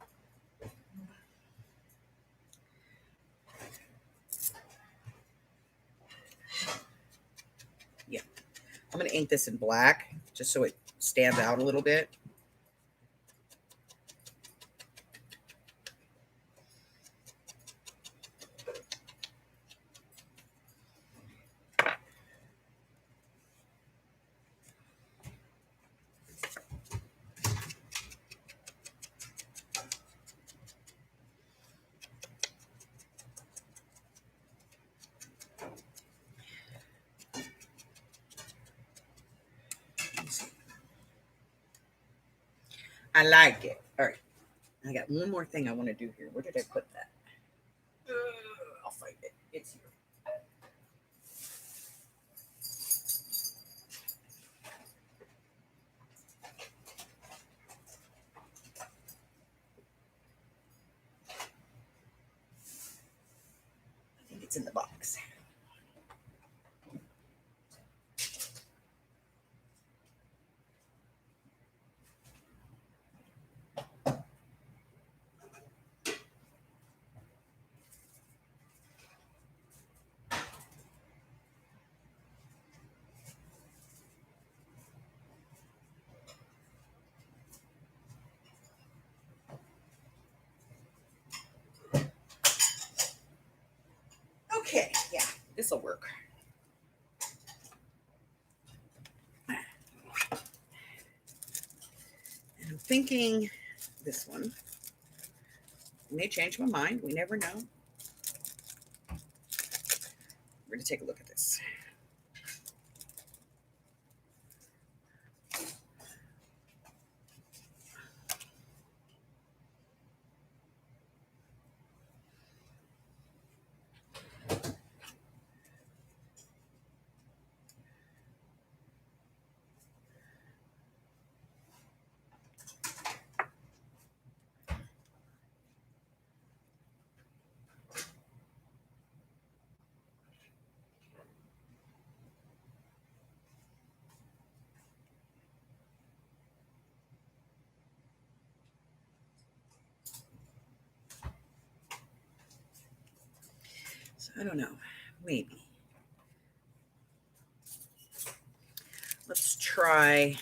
I'm going to ink this in black just so it stands out a little bit. I like it. All right. I got one more thing I want to do here. Where did I put that? I'll find it. It's here. I think it's in the box. Okay, yeah, this will work. And I'm thinking this one. I may change my mind. We never know. We're going to take a look at this. So I don't know. Maybe. Let's try.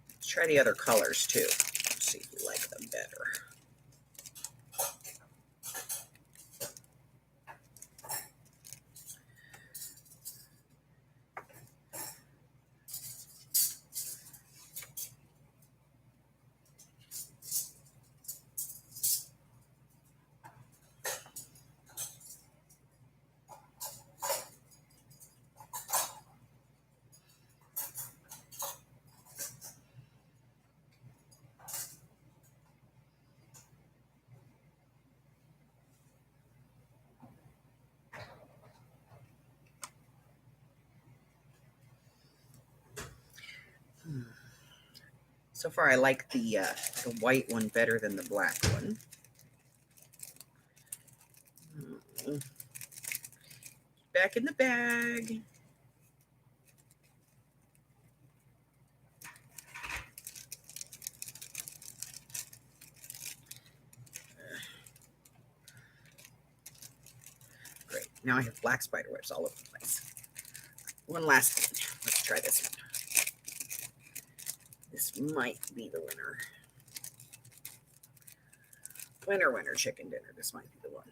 Let's try the other colors too. Let's see if we like them better. So far, I like the white one better than the black one. Back in the bag. Great. Now I have black spider webs all over the place. One last one. Let's try this one. This might be the winner. Winner, chicken dinner. This might be the one.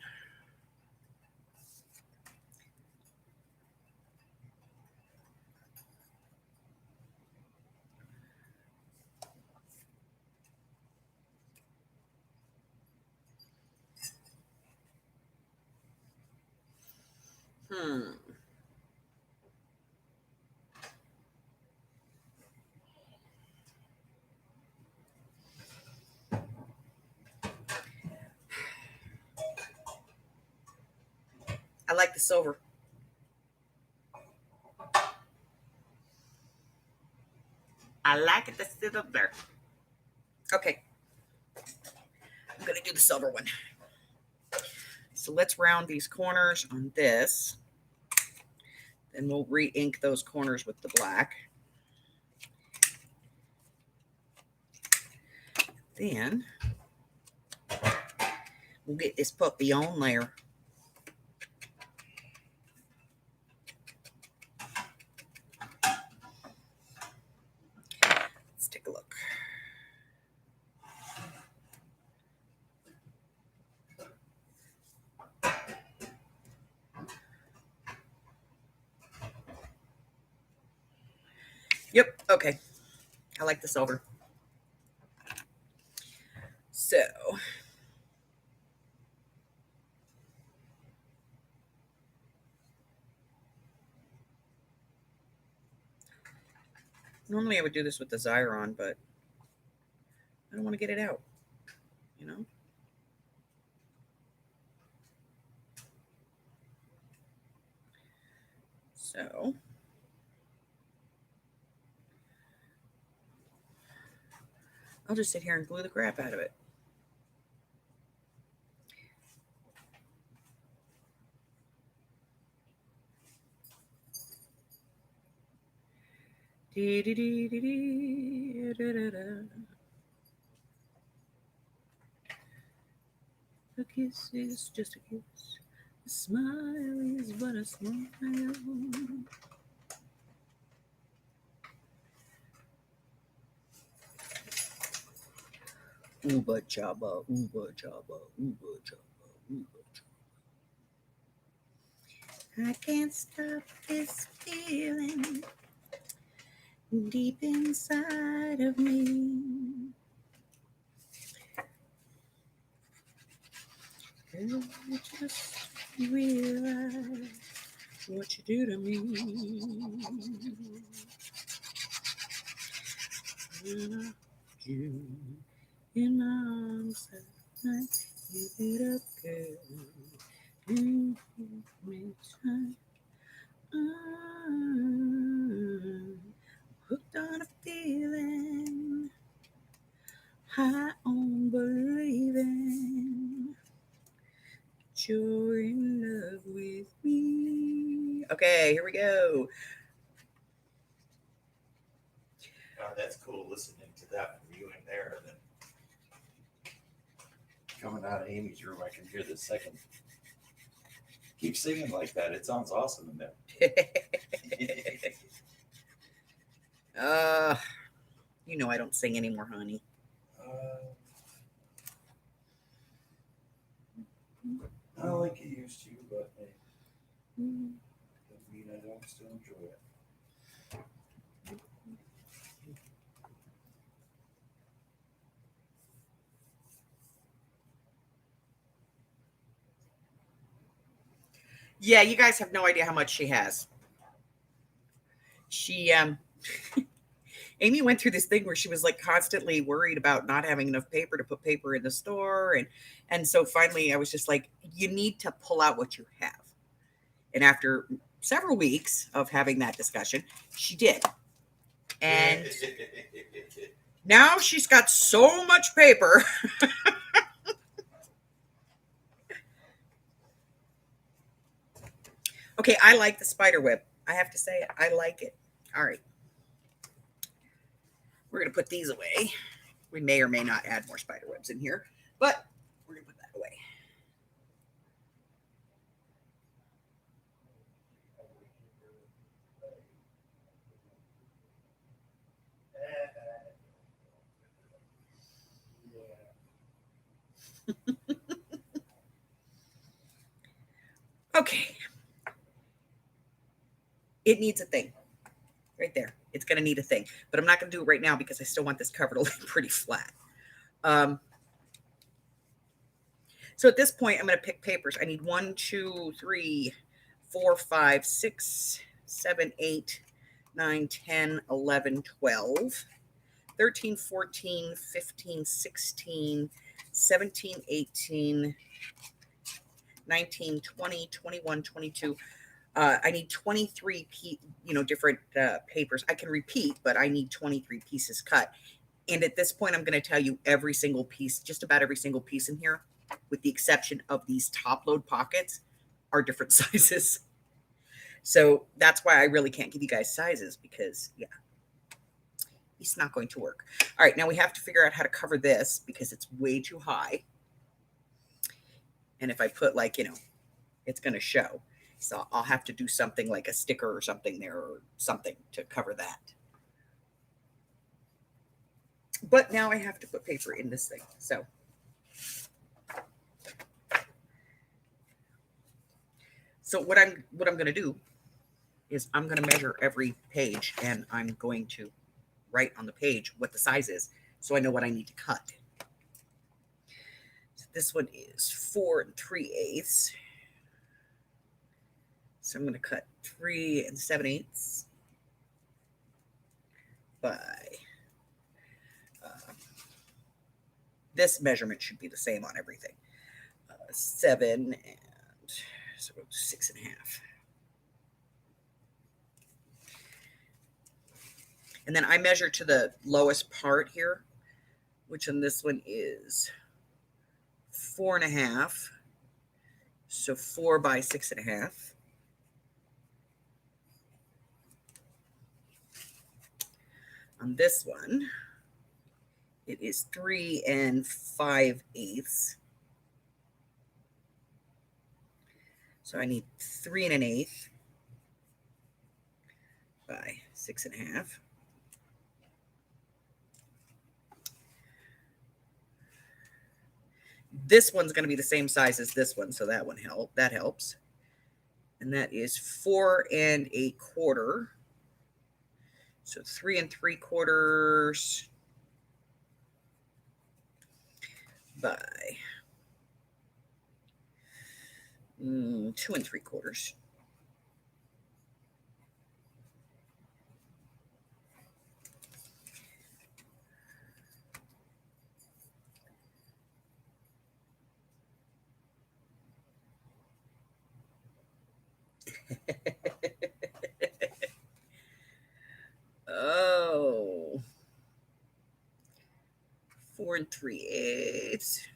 I like the silver. I like it the silver. Okay. I'm going to do the silver one. So let's round these corners on this. Then we'll re-ink those corners with the black. Then we'll get this puppy on there. Let's take a look. Yep, okay. I like the silver. So normally I would do this with the Xyron, but I don't want to get it out, you know? So I'll just sit here and glue the crap out of it. A kiss is just a kiss. A smile is but a smile. Uba jabba, uba jabba, uba jabba, uba jabba. I can't stop this feeling deep inside of me. Girl, I just realize what you do to me. When I you in my arms at night, you get up, girl. You give me time. I'm hooked on a feeling, high on believing that you're in love with me. Okay, here we go. That's cool listening to that from you in there. And then coming out of Amy's room, I can hear the second. Keep singing like that. It sounds awesome in there. You know I don't sing anymore, honey. I like you used to, but hey, doesn't mean I don't still enjoy it. Yeah, you guys have no idea how much she has. She Amy went through this thing where she was like constantly worried about not having enough paper to put paper in the store, and so finally I was just like, you need to pull out what you have. And after several weeks of having that discussion, she did. And Now she's got so much paper. Okay, I like the spider web. I have to say it. I like it. All right. We're going to put these away. We may or may not add more spider webs in here, but we're going to put that away. Okay. It needs a thing right there. It's going to need a thing, but I'm not going to do it right now because I still want this cover to look pretty flat. So at this point, I'm going to pick papers. I need 1, 2, 3, 4, 5, 6, 7, 8, 9, 10, 11, 12, 13, 14, 15, 16, 17, 18, 19, 20, 21, 22. I need 23 different papers. I can repeat, but I need 23 pieces cut. And at this point, I'm going to tell you every single piece, just about every single piece in here, with the exception of these top load pockets, are different sizes. So that's why I really can't give you guys sizes because, yeah, it's not going to work. All right, now we have to figure out how to cover this because it's way too high. And if I put it's going to show. So I'll have to do something like a sticker or something there or something to cover that. But now I have to put paper in this thing. So what I'm going to do is I'm going to measure every page and I'm going to write on the page what the size is so I know what I need to cut. So this one is 4 3/8. So I'm going to cut 3 7/8 by this measurement should be the same on everything. 7 and so 6.5. And then I measure to the lowest part here, which in this one is 4.5. So 4 by 6.5. On this one, it is 3 5/8. So I need 3 1/8 by 6.5. This one's going to be the same size as this one, so that helps. And that is 4 1/4. So 3 3/4 by 2 3/4. Oh, 4 3/8.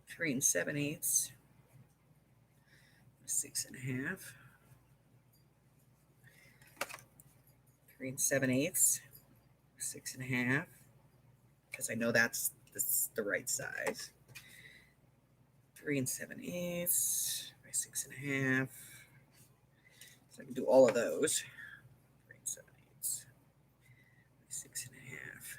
3 7/8. 6.5. 3 7/8. 6.5. Because I know that's the right size. 3 7/8 by 6.5. So I can do all of those. 3 7/8 by 6.5.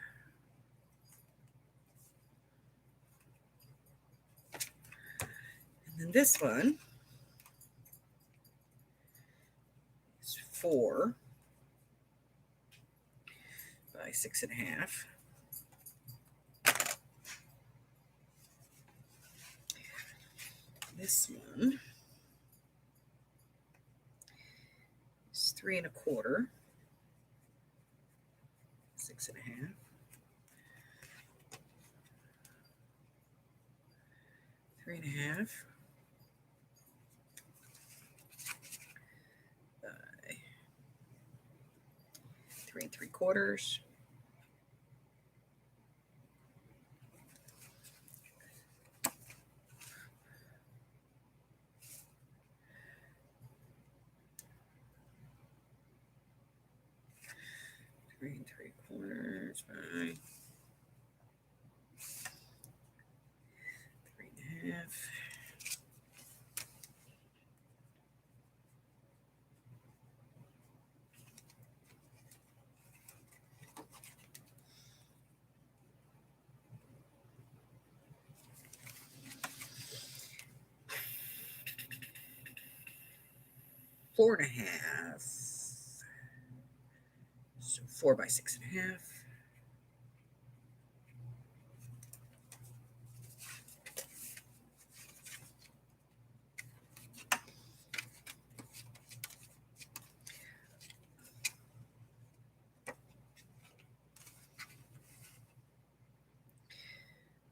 And then this one is 4 by 6.5. This one is 3 1/4. 6.5. 3 1/2 by 3 3/4. Three 3/4 by 3.5. Four and a half. So 4 by 6.5.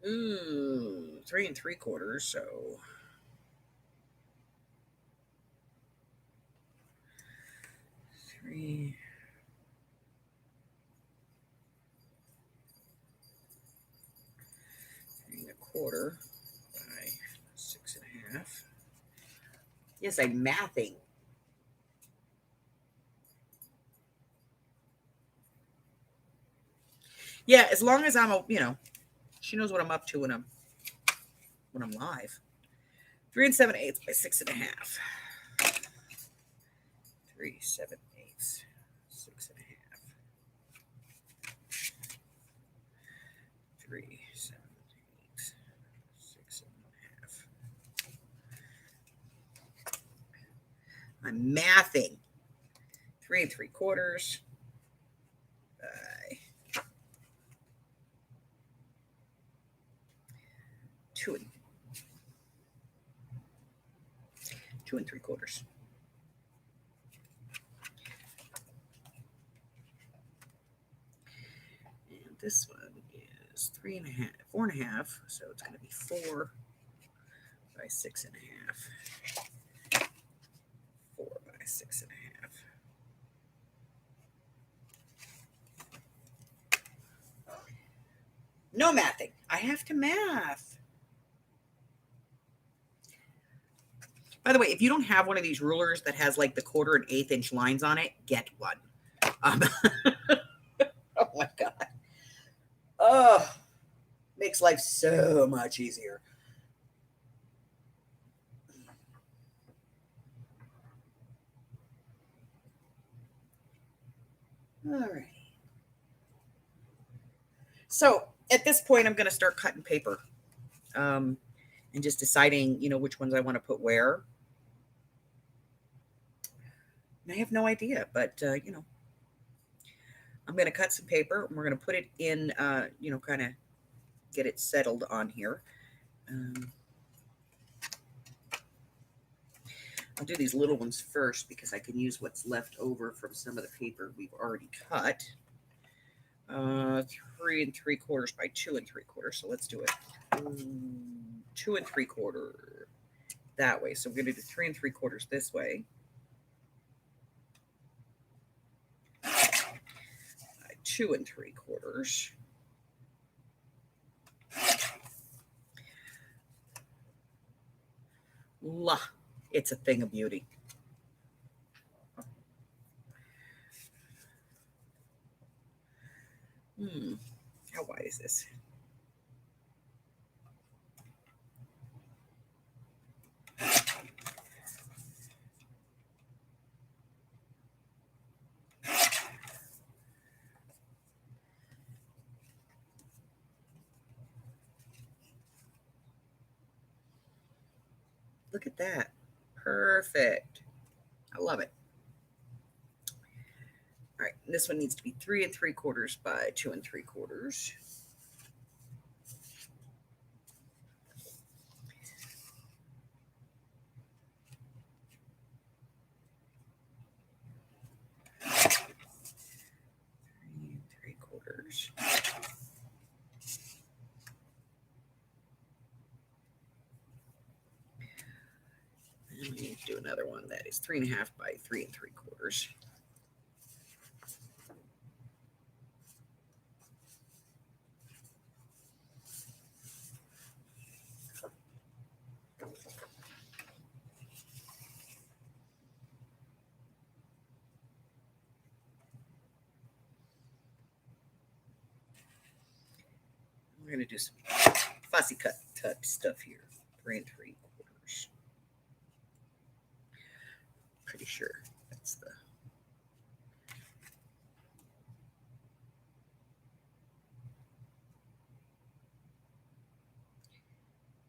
Ooh, 3 3/4. So 3. 3 1/4 by 6.5. Yes, I'm mathing. Yeah, as long as I'm, she knows what I'm up to when I'm live. 3 7/8 by 6.5. 3 7/8, 6.5. 3 7/8, 6.5. I'm mathing. 3 3/4 by 2 3/4. And this one is 3.5, 4.5. So it's going to be 4 by 6.5. 4 by 6.5. No mathing. I have to math. By the way, if you don't have one of these rulers that has like the 1/4 and 1/8 inch lines on it, get one. Oh my God. Oh, makes life so much easier. All right. So at this point, I'm going to start cutting paper and just deciding, which ones I want to put where. And I have no idea, but, I'm going to cut some paper and we're going to put it in, kind of get it settled on here. I'll do these little ones first because I can use what's left over from some of the paper we've already cut. 3 3/4 by 2 3/4. So let's do it 2 3/4 that way. So we're going to do 3 3/4 this way. 2 3/4. La, it's a thing of beauty. How wide is this? Look at that. Perfect. I love it. All right, this one needs to be 3 3/4 by 2 3/4. And we need to do another one that is 3.5 by 3 3/4. We're going to do some fussy cut type stuff here. 3 3/4. Pretty sure that's the.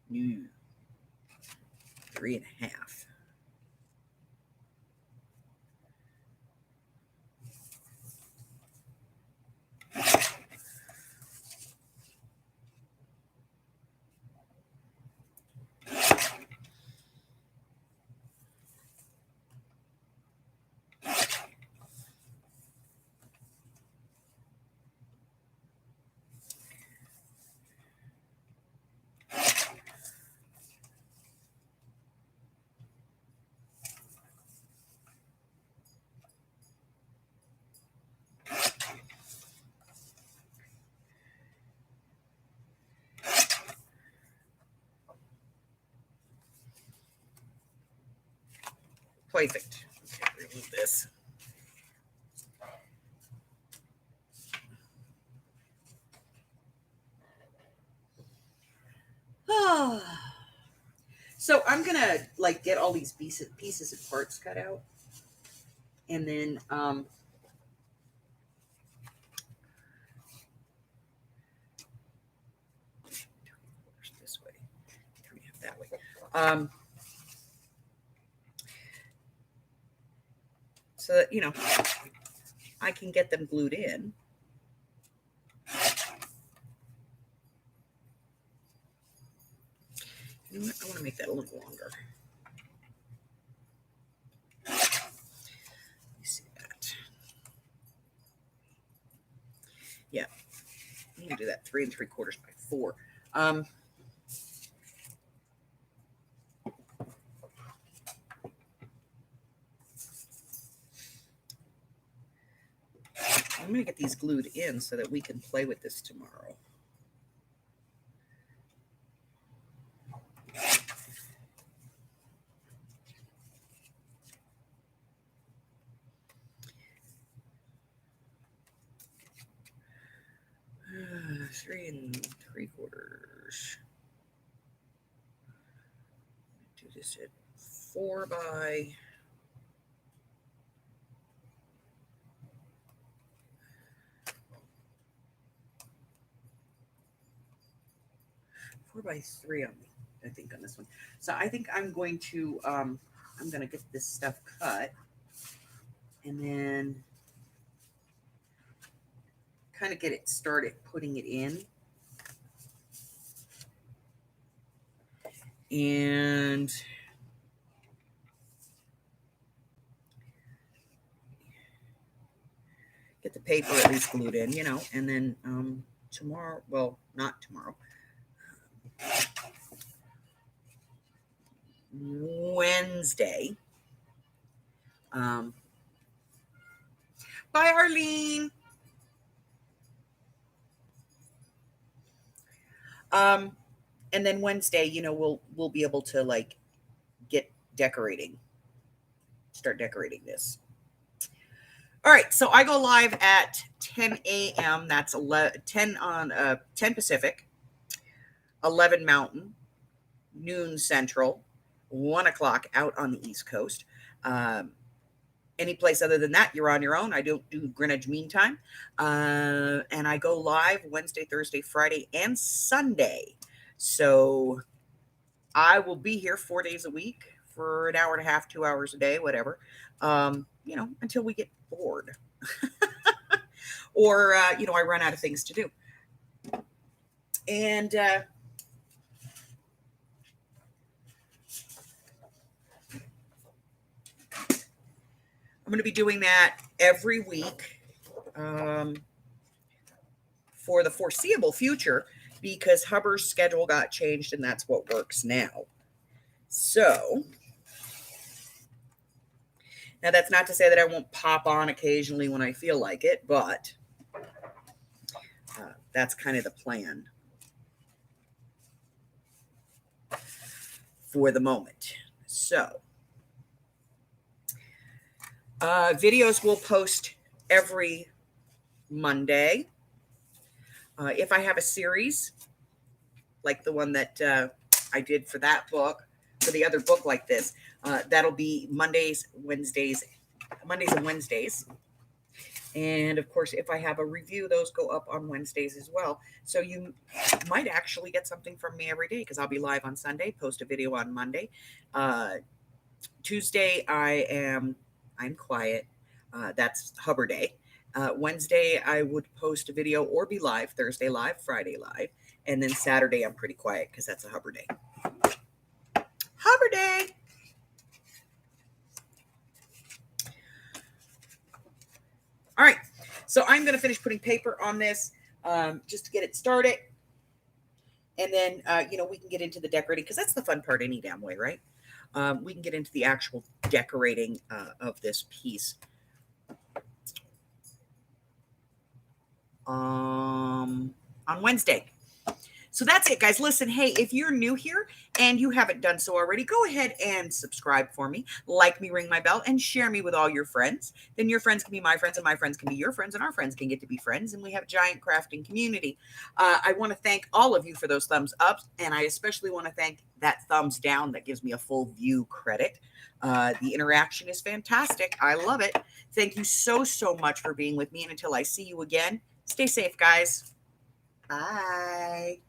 New 3 1/2. Perfect. Okay, remove this. So I'm gonna like get all these pieces and parts cut out, and then this way, 3 1/2 that way. So that I can get them glued in. You know what? I want to make that a little longer. Let me see that. Yeah, I'm gonna do that 3 3/4 by 4. I'm gonna get these glued in so that we can play with this tomorrow. Uh, 3 3/4. Do this at 4 by 4 by 3 on me, I think, on this one. So I think I'm going to get this stuff cut and then kind of get it started putting it in. And get the paper at least glued in, and then tomorrow, well, not tomorrow, Wednesday. Bye, Arlene. And then Wednesday, we'll be able to like start decorating this. All right, so I go live at 10 a.m. That's 10 Pacific, 11 Mountain, noon Central, 1 o'clock out on the East Coast. Any place other than that, you're on your own. I don't do Greenwich Mean Time. And I go live Wednesday, Thursday, Friday, and Sunday. So I will be here 4 days a week for an hour and a half, 2 hours a day, whatever, until we get bored. Or, I run out of things to do. And I'm going to be doing that every week for the foreseeable future, because Hubbard's schedule got changed and that's what works now. So, now that's not to say that I won't pop on occasionally when I feel like it, but that's kind of the plan for the moment. So, videos will post every Monday. If I have a series, like the one that I did for that book, for the other book like this. That'll be Mondays and Wednesdays. And of course, if I have a review, those go up on Wednesdays as well. So you might actually get something from me every day, because I'll be live on Sunday, post a video on Monday. Tuesday, I'm quiet. That's Hubbard Day. Wednesday, I would post a video or be live. Thursday live, Friday live. And then Saturday, I'm pretty quiet because that's a Hubbard Day. Hubbard Day. All right. So I'm going to finish putting paper on this just to get it started. And then, we can get into the decorating, because that's the fun part any damn way, right? We can get into the actual decorating of this piece. On Wednesday. So that's it, guys. Listen, hey, if you're new here and you haven't done so already, go ahead and subscribe for me, like me, ring my bell, and share me with all your friends. Then your friends can be my friends, and my friends can be your friends, and our friends can get to be friends, and we have a giant crafting community. I want to thank all of you for those thumbs up, and I especially want to thank that thumbs down that gives me a full view credit. The interaction is fantastic. I love it. Thank you so, so much for being with me, and until I see you again, stay safe, guys. Bye.